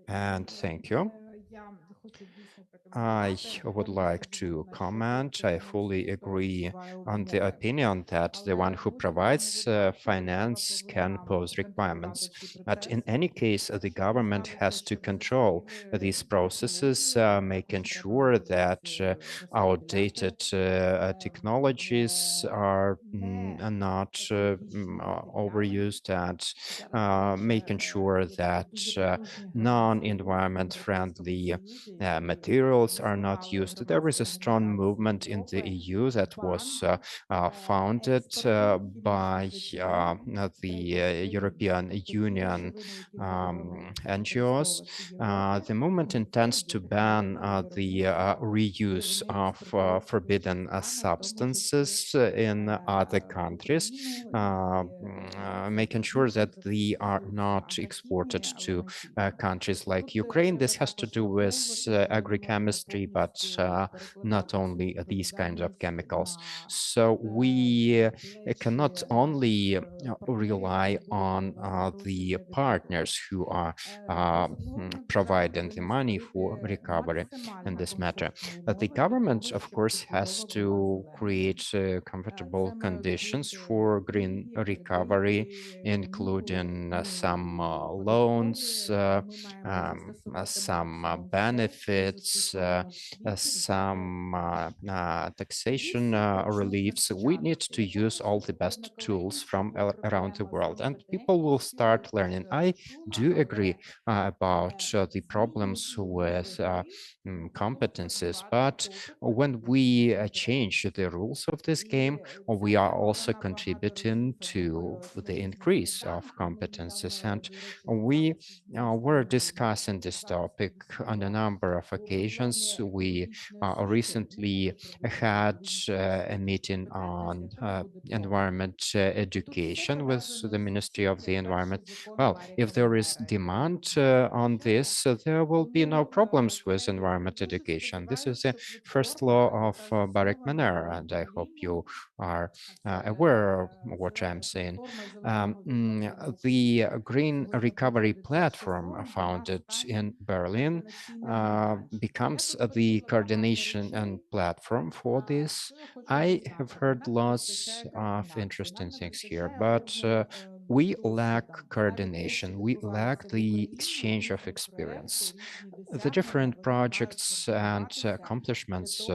Speaker 8: and thank you. I would like to comment. I fully agree on the opinion that the one who provides finance can pose requirements. But in any case, the government has to control these processes, making sure that outdated technologies are not overused, and making sure that non-environment friendly materials are not used. There is a strong movement in the EU that was founded by the European Union NGOs. The movement intends to ban the reuse of forbidden substances in other countries, making sure that they are not exported to countries like Ukraine. This has to do with agrochemistry, but not only these kinds of chemicals. So we cannot only rely on the partners who are providing the money for recovery in this matter. The government, of course, has to create comfortable conditions for green recovery, including some loans, some benefits, some taxation reliefs. We need to use all the best tools from around the world, and people will start learning. I do agree about the problems with competencies, but when we change the rules of this game, we are also contributing to the increase of competencies. And we were discussing this topic on a number of occasions. We recently had a meeting on environment education with the Ministry of the Environment. Well, if there is demand on this, there will be no problems with environment education. This is the first law of Barek-Maner, and I hope you are aware of what I'm saying. The Green Recovery Platform founded in Berlin becomes the coordination and platform for this. I have heard lots of interesting things here, but we lack coordination, we lack the exchange of experience. The different projects and accomplishments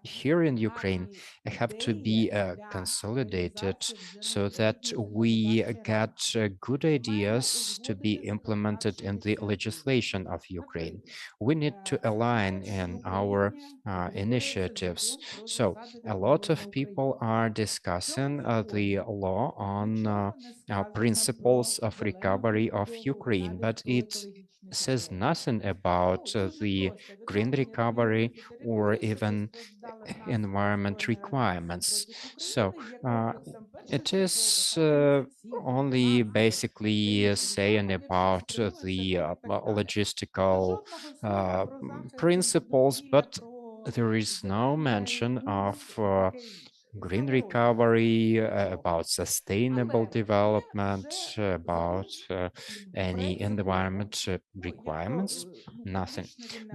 Speaker 8: here in Ukraine have to be consolidated so that we get good ideas to be implemented in the legislation of Ukraine. We need to align in our initiatives. So a lot of people are discussing the law on principles of recovery of Ukraine, but it says nothing about the green recovery or even environment requirements. So it is only basically saying about the logistical principles, but there is no mention of green recovery, about sustainable development, about any environment requirements, nothing.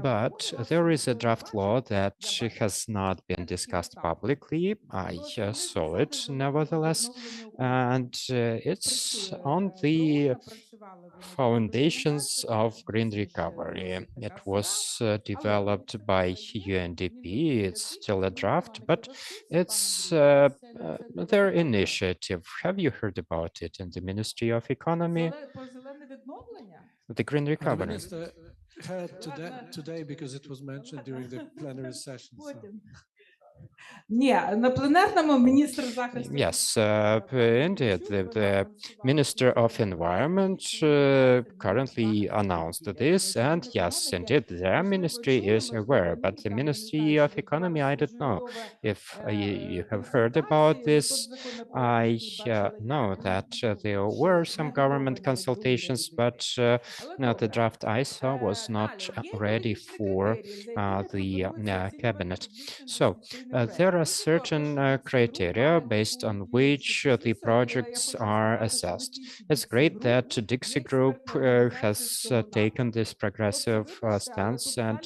Speaker 8: But there is a draft law that has not been discussed publicly. I saw it nevertheless, and it's on the foundations of green recovery. It was developed by UNDP. It's still a draft, but it's their initiative. Have you heard about it in the Ministry of Economy? The green
Speaker 1: The
Speaker 8: recovery.
Speaker 1: minister heard today because it was mentioned during the plenary session. So.
Speaker 9: Ні, на пленарному міністр захисту.
Speaker 8: Yes, indeed. The Minister of Environment currently announced this, and yes, indeed, their ministry is aware. But the Ministry of Economy, I don't know if you have heard about this. I know that there were some government consultations, but now the draft I saw was not ready for the cabinet. So there are certain criteria based on which the projects are assessed. It's great that Dixie Group has taken this progressive stance, and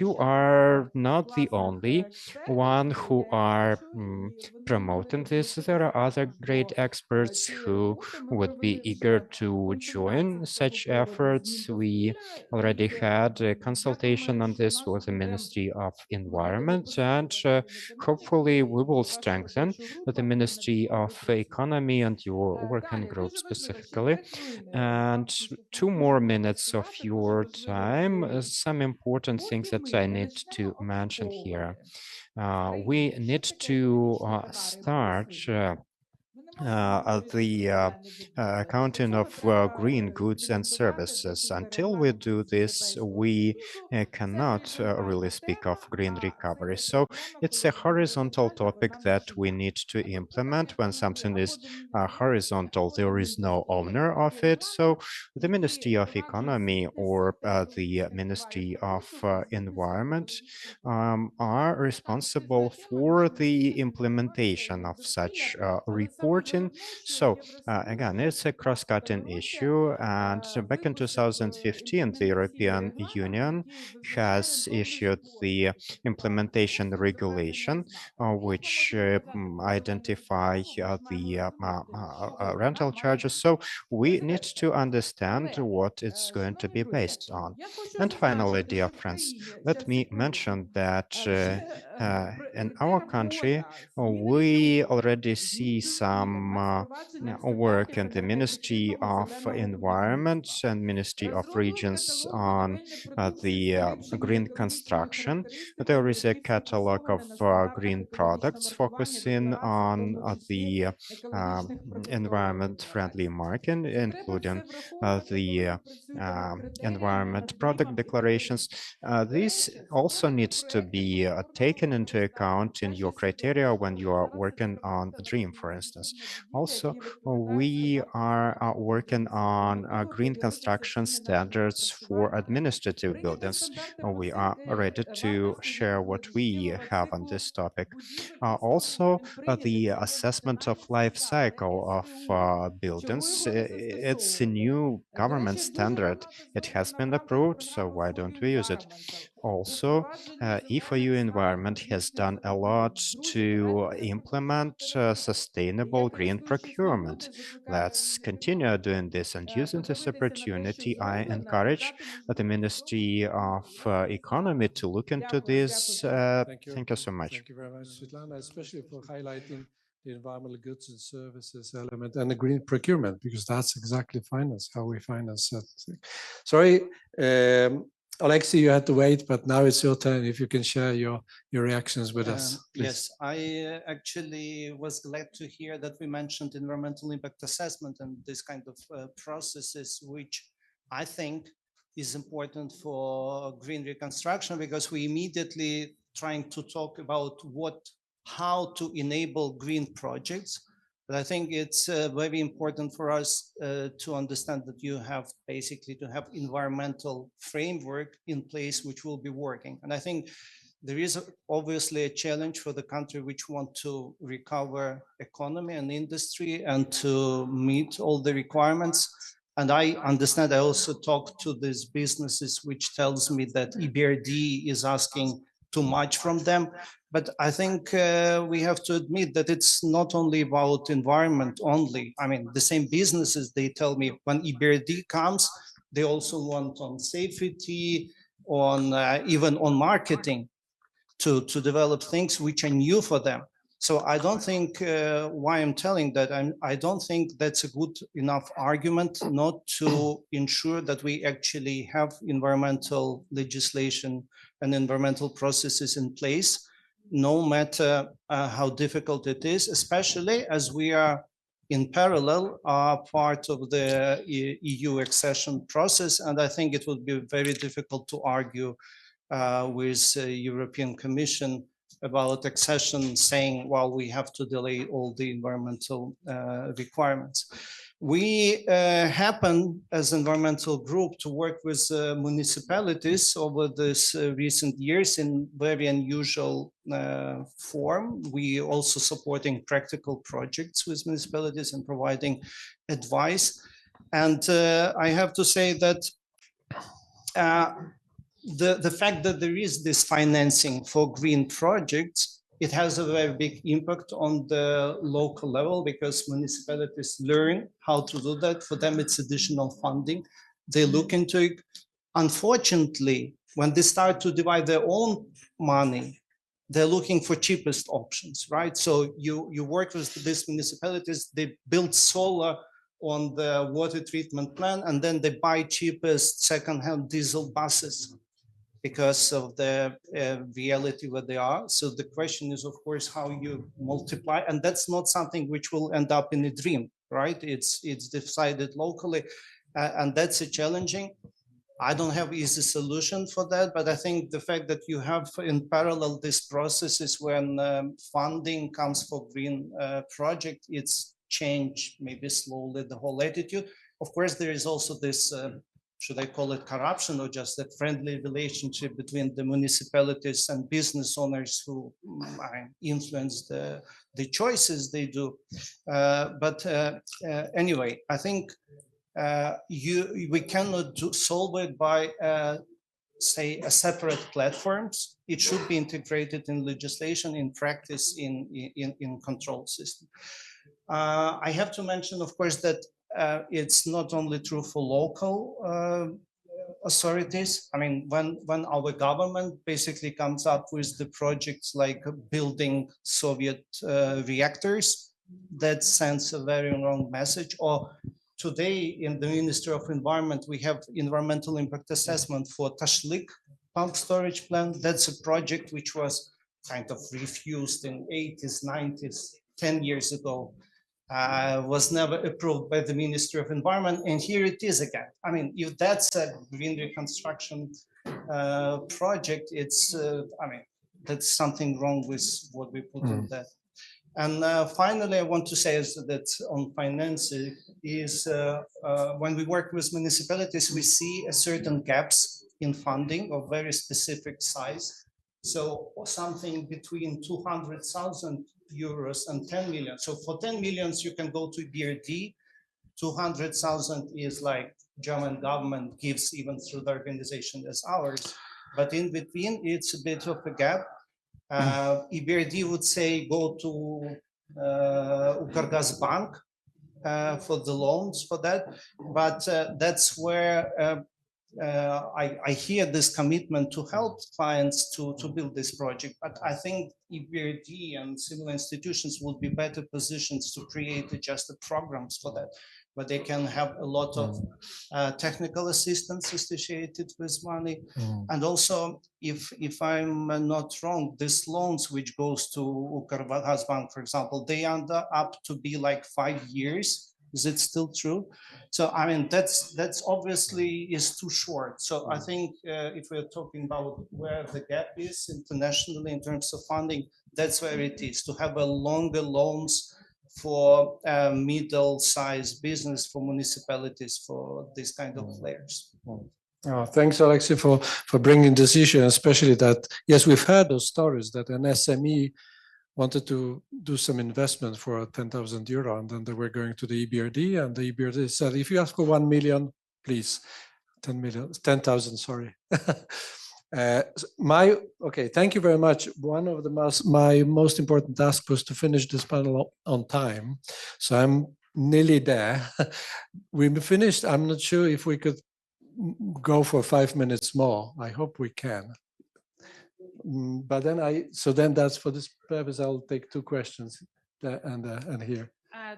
Speaker 8: you are not the only one who are promoting this. There are other great experts who would be eager to join such efforts. We already had a consultation on this with the Ministry of Environment, and hopefully we will strengthen the Ministry of Economy and your working group specifically. And 2 more minutes of your time, some important things that I need to mention here. We need to start the accounting of green goods and services. Until we do this, we cannot really speak of green recovery. So it's a horizontal topic that we need to implement. When something is horizontal, there is no owner of it. So the Ministry of Economy or the Ministry of Environment are responsible for the implementation of such reporting. So again, it's a cross-cutting issue, and back in 2015, the European Union has issued the implementation regulation, which identify the rental charges. So we need to understand what it's going to be based on. And finally, dear friends, let me mention that in our country, we already see some work in the Ministry of Environment and Ministry of Regions on the green construction. There is a catalog of green products focusing on the environment-friendly market, including the environment product declarations. This also needs to be taken into account in your criteria when you are working on a dream, for instance. Also, we are working on green construction standards for administrative buildings. We are ready to share what we have on this topic. Also, the assessment of life cycle of buildings. It's a new government standard. It has been approved, so why don't we use it? Also, E4U environment has done a lot to implement sustainable green procurement. Let's continue doing this, and using this opportunity, I encourage the Ministry of Economy to look into this. Thank you so much.
Speaker 1: Thank you very much, Svetlana, especially for highlighting the environmental goods and services element and the green procurement, because that's exactly finance, how we finance that thing. Sorry, Alexei, you had to wait, but now it's your turn. If you can share your reactions with us, please.
Speaker 10: Yes, I actually was glad to hear that we mentioned environmental impact assessment and this kind of processes, which I think is important for green reconstruction, because we immediately trying to talk about how to enable green projects. But I think it's very important for us to understand that you have basically to have environmental framework in place which will be working. And I think there is obviously a challenge for the country which want to recover economy and industry and to meet all the requirements. And I understand, I also talked to these businesses which tells me that EBRD is asking too much from them. But I think we have to admit that it's not only about environment only. I mean, the same businesses, they tell me when EBRD comes, they also want on safety, on even on marketing to develop things which are new for them. So I don't think why I'm telling that, I don't think that's a good enough argument not to ensure that we actually have environmental legislation and environmental processes in place, no matter how difficult it is, especially as we are in parallel part of the EU accession process. And I think it would be very difficult to argue with European Commission about accession saying, well, we have to delay all the environmental requirements. We happen as environmental group to work with municipalities over this recent years in very unusual form. We also supporting practical projects with municipalities and providing advice. And I have to say that the fact that there is this financing for green projects, it has a very big impact on the local level because municipalities learn how to do that. For them, it's additional funding. They look into it. Unfortunately, when they start to divide their own money, they're looking for cheapest options, right? So you work with these municipalities, they build solar on the water treatment plant, and then they buy cheapest secondhand diesel buses because of the reality where they are. So the question is, of course, how you multiply, and that's not something which will end up in a dream, right? It's decided locally, and that's a challenging. I don't have easy solution for that, but I think the fact that you have in parallel this processes when funding comes for green project, it's changed maybe slowly the whole attitude. Of course, there is also this should I call it corruption or just a friendly relationship between the municipalities and business owners who influence the choices they do. But anyway, I think we cannot solve it by say a separate platforms. It should be integrated in legislation, in practice, in control system. I have to mention, of course, that it's not only true for local authorities. I mean, when our government basically comes up with the projects like building Soviet reactors, that sends a very wrong message. Or today in the Ministry of Environment, we have environmental impact assessment for Tashlik pump storage plant. That's a project which was kind of refused in 80s, 90s, 10 years ago. Was never approved by the Ministry of Environment, and here it is again. I mean, if that's a green reconstruction project, it's, I mean, that's something wrong with what we put in that. And finally, I want to say is that on financing is when we work with municipalities, we see a certain gaps in funding of very specific size. So something between 200,000 euros and 10 million. So for 10 millions, you can go to BRD. 200,000 is like German government gives even through the organization as ours. but in between, it's a bit of a gap. EBRD would say go to Ukrgaz Bank for the loans for that, but that's where I hear this commitment to help clients to build this project, but I think EBRD and similar institutions would be better positions to create adjusted programs for that, where they can have a lot of technical assistance associated with money. And also, if I'm not wrong, these loans which goes to Ukrgaz Bank, for example, they end up to be like 5 years. Is it still true? So I mean, that's obviously is too short. So I think if we're talking about where the gap is internationally in terms of funding, that's where it is, to have a longer loans for middle-sized business, for municipalities, for this kind of players.
Speaker 1: Thanks, Alexei, for bringing this issue, especially that, yes, we've heard those stories that an SME wanted to do some investment for 10,000 euro, and then they were going to the EBRD, and the EBRD said, if you ask for 1 million, please, 10,000, sorry. Okay, thank you very much. One of my most important tasks was to finish this panel on time, so I'm nearly there. We finished. I'm not sure if we could go for 5 minutes more. I hope we can. But then that's for this purpose. I'll take 2 questions and here.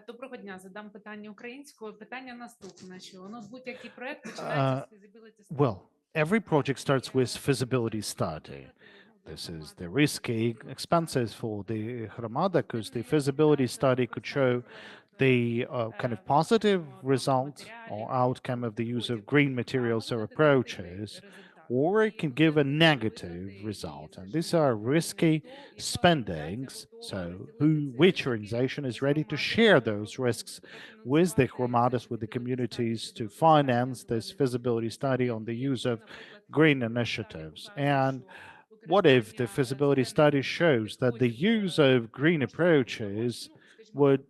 Speaker 9: Доброго дня. Задам питання українською. Питання наступне, що будь-який проект починається з feasibility.
Speaker 6: Well, every project starts with feasibility study. This is the risky expenses for the Hromada, because the feasibility study could show the kind of positive result or outcome of the use of green materials or approaches, or it can give a negative result. And these are risky spendings. So which organization is ready to share those risks with the Hromadas, with the communities, to finance this feasibility study on the use of green initiatives? And what if the feasibility study shows that the use of green approaches would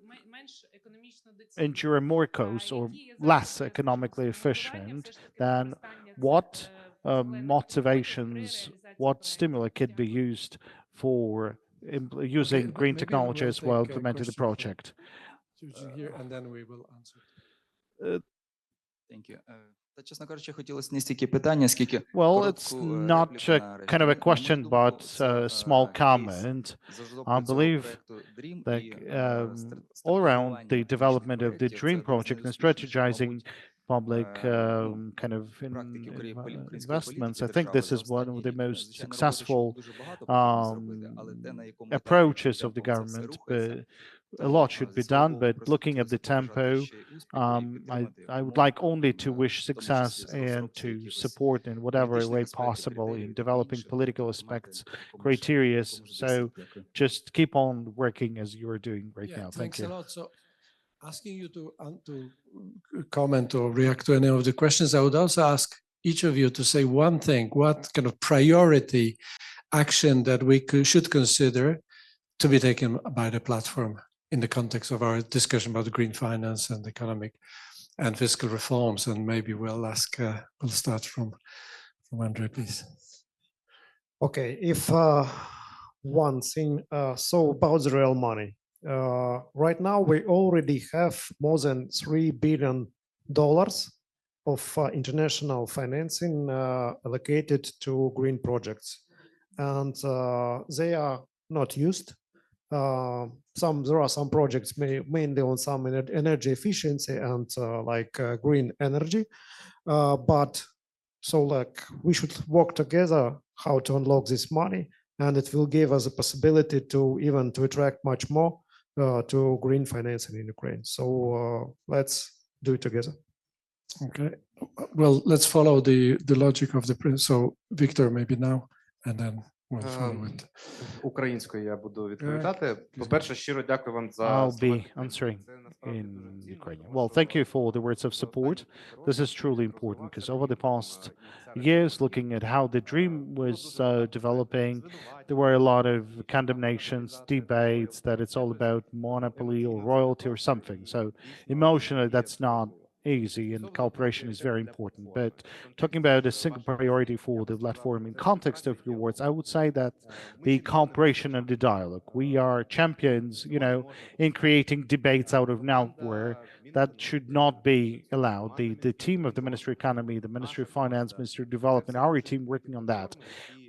Speaker 6: ensure more cost or less economically efficient, then what motivations, what stimuli could be used for using green technologies while implementing the project?
Speaker 1: Here, and then we will answer.
Speaker 11: Thank you. Чесно кажучи, хотілося не стільки питання, скільки
Speaker 6: Well, it's not kind of a question, but a small comment. I believe that all around the development of the DREAM project and strategizing public kind of investments, I think this is one of the most successful approaches of the government. But a lot should be done, but looking at the tempo, I would like only to wish success and to support in whatever way possible in developing political aspects, criteria. So just keep on working as you are doing right now. Thank you.
Speaker 1: Thanks a lot. So asking you to comment or react to any of the questions, I would also ask each of you to say one thing, what kind of priority action that we should consider to be taken by the platform in the context of our discussion about green finance and economic and fiscal reforms. And maybe we'll start from Andrei, please.
Speaker 2: Okay, if one thing, so about the real money. Right now, we already have more than $3 billion of international financing allocated to green projects. And they are not used. There are some projects mainly on some energy efficiency and green energy. But so we should work together how to unlock this money, and it will give us a possibility to even to attract much more to green financing in Ukraine. So let's do it together.
Speaker 1: Okay, well, let's follow the logic of the prince. So Victor, maybe now, and then we'll follow it.
Speaker 3: Українською я буду відповідати. По-перше, щиро дякую вам за
Speaker 6: I'll be answering in Ukrainian. Well, thank you for the words of support. This is truly important because over the past years, looking at how the DREAM was developing, there were a lot of condemnations, debates that it's all about monopoly or royalty or something. So emotionally, that's not easy, and cooperation is very important. But talking about a single priority for the platform in context of your words, I would say that the cooperation and the dialogue. We are champions, in creating debates out of nowhere. That should not be allowed. The team of the Ministry of Economy, the Ministry of Finance, Ministry of Development, our team working on that.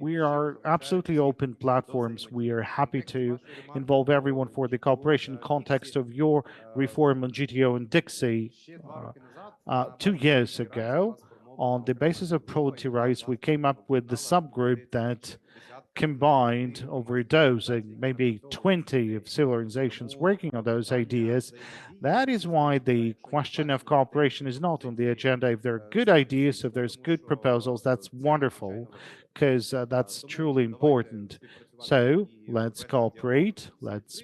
Speaker 6: We are absolutely open platforms. We are happy to involve everyone for the cooperation context of your reform on GTO and Dixie 2 years ago. On the basis of property rights, we came up with the subgroup that combined over a dozen, maybe 20 of civil organizations working on those ideas. That is why the question of cooperation is not on the agenda. If there are good ideas, if there's good proposals, that's wonderful, because that's truly important. So let's cooperate, let's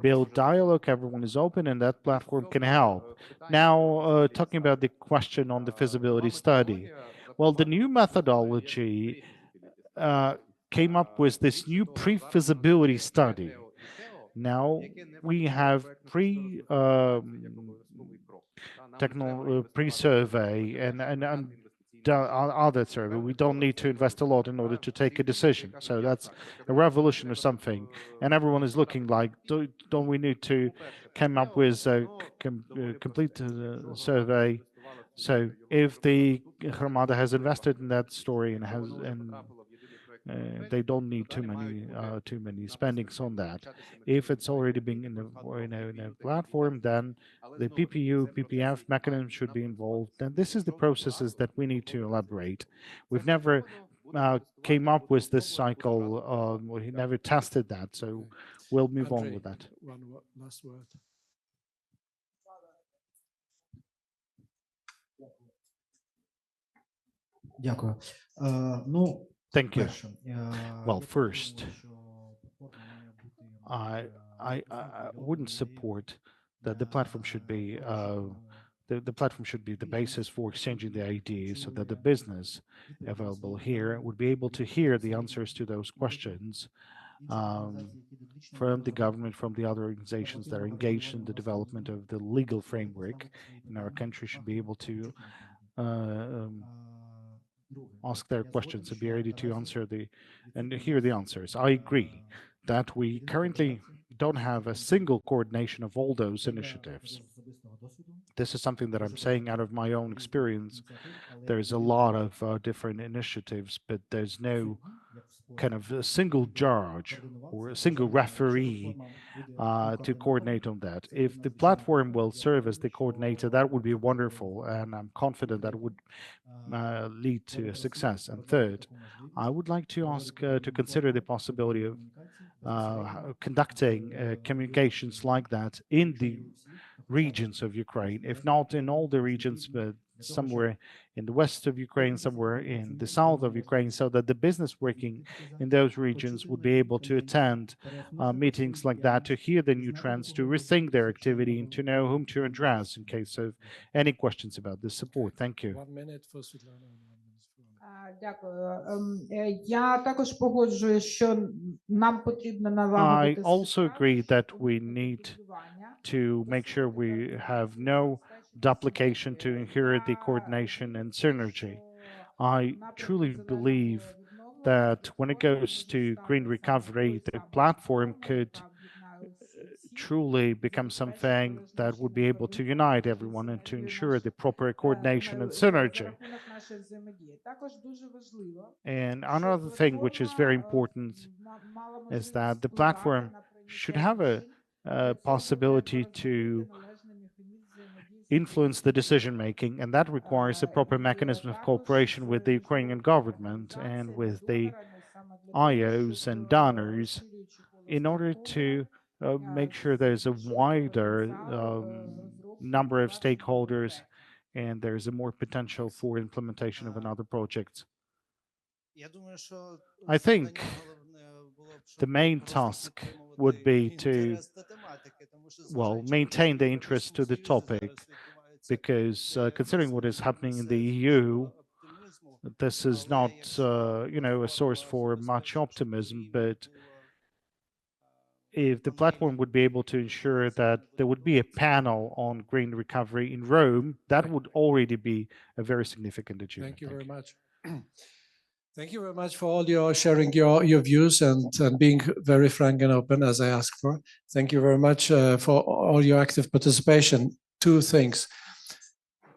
Speaker 6: build dialogue, everyone is open, and that platform can help. Now, talking about the question on the feasibility study. Well, the new methodology came up with this new pre-feasibility study. Now we have pre-survey and other survey. We don't need to invest a lot in order to take a decision. So that's a revolution or something. And everyone is looking like, don't we need to come up with a complete survey? So if the Hromada has invested in that story and they don't need too many spendings on that. If it's already being in a platform, then the PPU, PPF mechanism should be involved. And this is the processes that we need to elaborate. We've never came up with this cycle. We never tested that, so we'll move on with that.
Speaker 1: One last word.
Speaker 7: Дякую.
Speaker 6: Thank you.
Speaker 7: Перше,
Speaker 6: Well,
Speaker 7: я
Speaker 6: first,
Speaker 7: думаю, що платформа має бути
Speaker 6: I wouldn't support that the platform should be the platform should be the basis for exchanging the ideas, so that the business available here would be able to hear the answers to those questions from the government, from the other organizations that are engaged in the development of the legal framework in our country, should be able to ask their questions and be ready to answer and hear the answers. I agree that we currently don't have a single coordination of all those initiatives. This is something that I'm saying out of my own experience. There's a lot of different initiatives, but there's no kind of a single judge or a single referee to coordinate on that. If the platform will serve as the coordinator, that would be wonderful, and I'm confident that would lead to a success. And third, I would like to ask to consider the possibility of conducting communications like that in the regions of Ukraine, if not in all the regions, but somewhere in the west of Ukraine, somewhere in the south of Ukraine, so that the business working in those regions would be able to attend meetings like that, to hear the new trends, to rethink their activity, and to know whom to address in case of any questions about this support. Thank you.
Speaker 1: 1 minute for Svetlana and 1 minute for
Speaker 12: Дякую. Я також погоджуюсь, що нам потрібно
Speaker 6: I
Speaker 12: налагодити
Speaker 6: also agree that we
Speaker 12: уникнути
Speaker 6: need
Speaker 12: дублювання.
Speaker 6: to make sure we have no duplication, to inherit the coordination and synergy. I truly believe that when it goes to green recovery, the platform could truly become something that would be able to unite everyone and to ensure the proper coordination and synergy. And another thing which is very important is that the platform should have a possibility to influence the decision making, and that requires a proper mechanism of cooperation with the Ukrainian government and with the IOs and donors in order to make sure there's a wider number of stakeholders and there's a more potential for implementation of another project. I think the main task would be to, well, maintain the interest to the topic, because considering what is happening in the EU, this is not, a source for much optimism, but if the platform would be able to ensure that there would be a panel on green recovery in Rome, that would already be a very significant achievement.
Speaker 1: Thank you very much. Thank you very much for all your sharing your views and being very frank and open as I asked for. Thank you very much for all your active participation. Two things.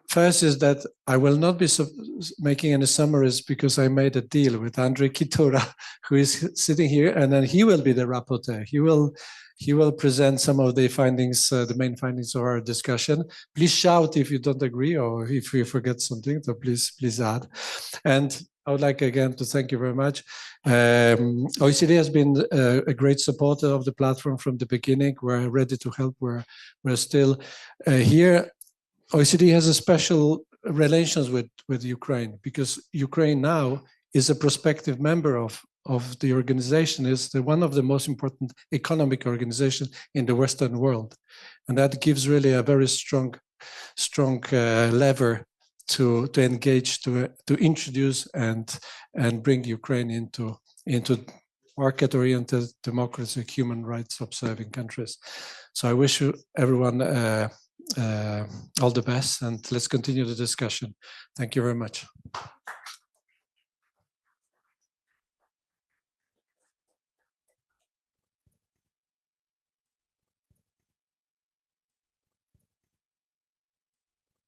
Speaker 1: First is that I will not be making any summaries because I made a deal with Andrei Kitura, who is sitting here, and then he will be the rapporteur. He will present some of the findings, the main findings of our discussion. Please shout if you don't agree or if you forget something, so please add. And I would like again to thank you very much. OECD has been a great supporter of the platform from the beginning. We're ready to help. We're still here. OECD has a special relations with Ukraine because Ukraine now is a prospective member of the organization, is one of the most important economic organizations in the Western world. And that gives really a very strong lever to engage, to introduce and bring Ukraine into market-oriented democracy, human rights observing countries. So I wish you everyone all the best, and let's continue the discussion. Thank you very much.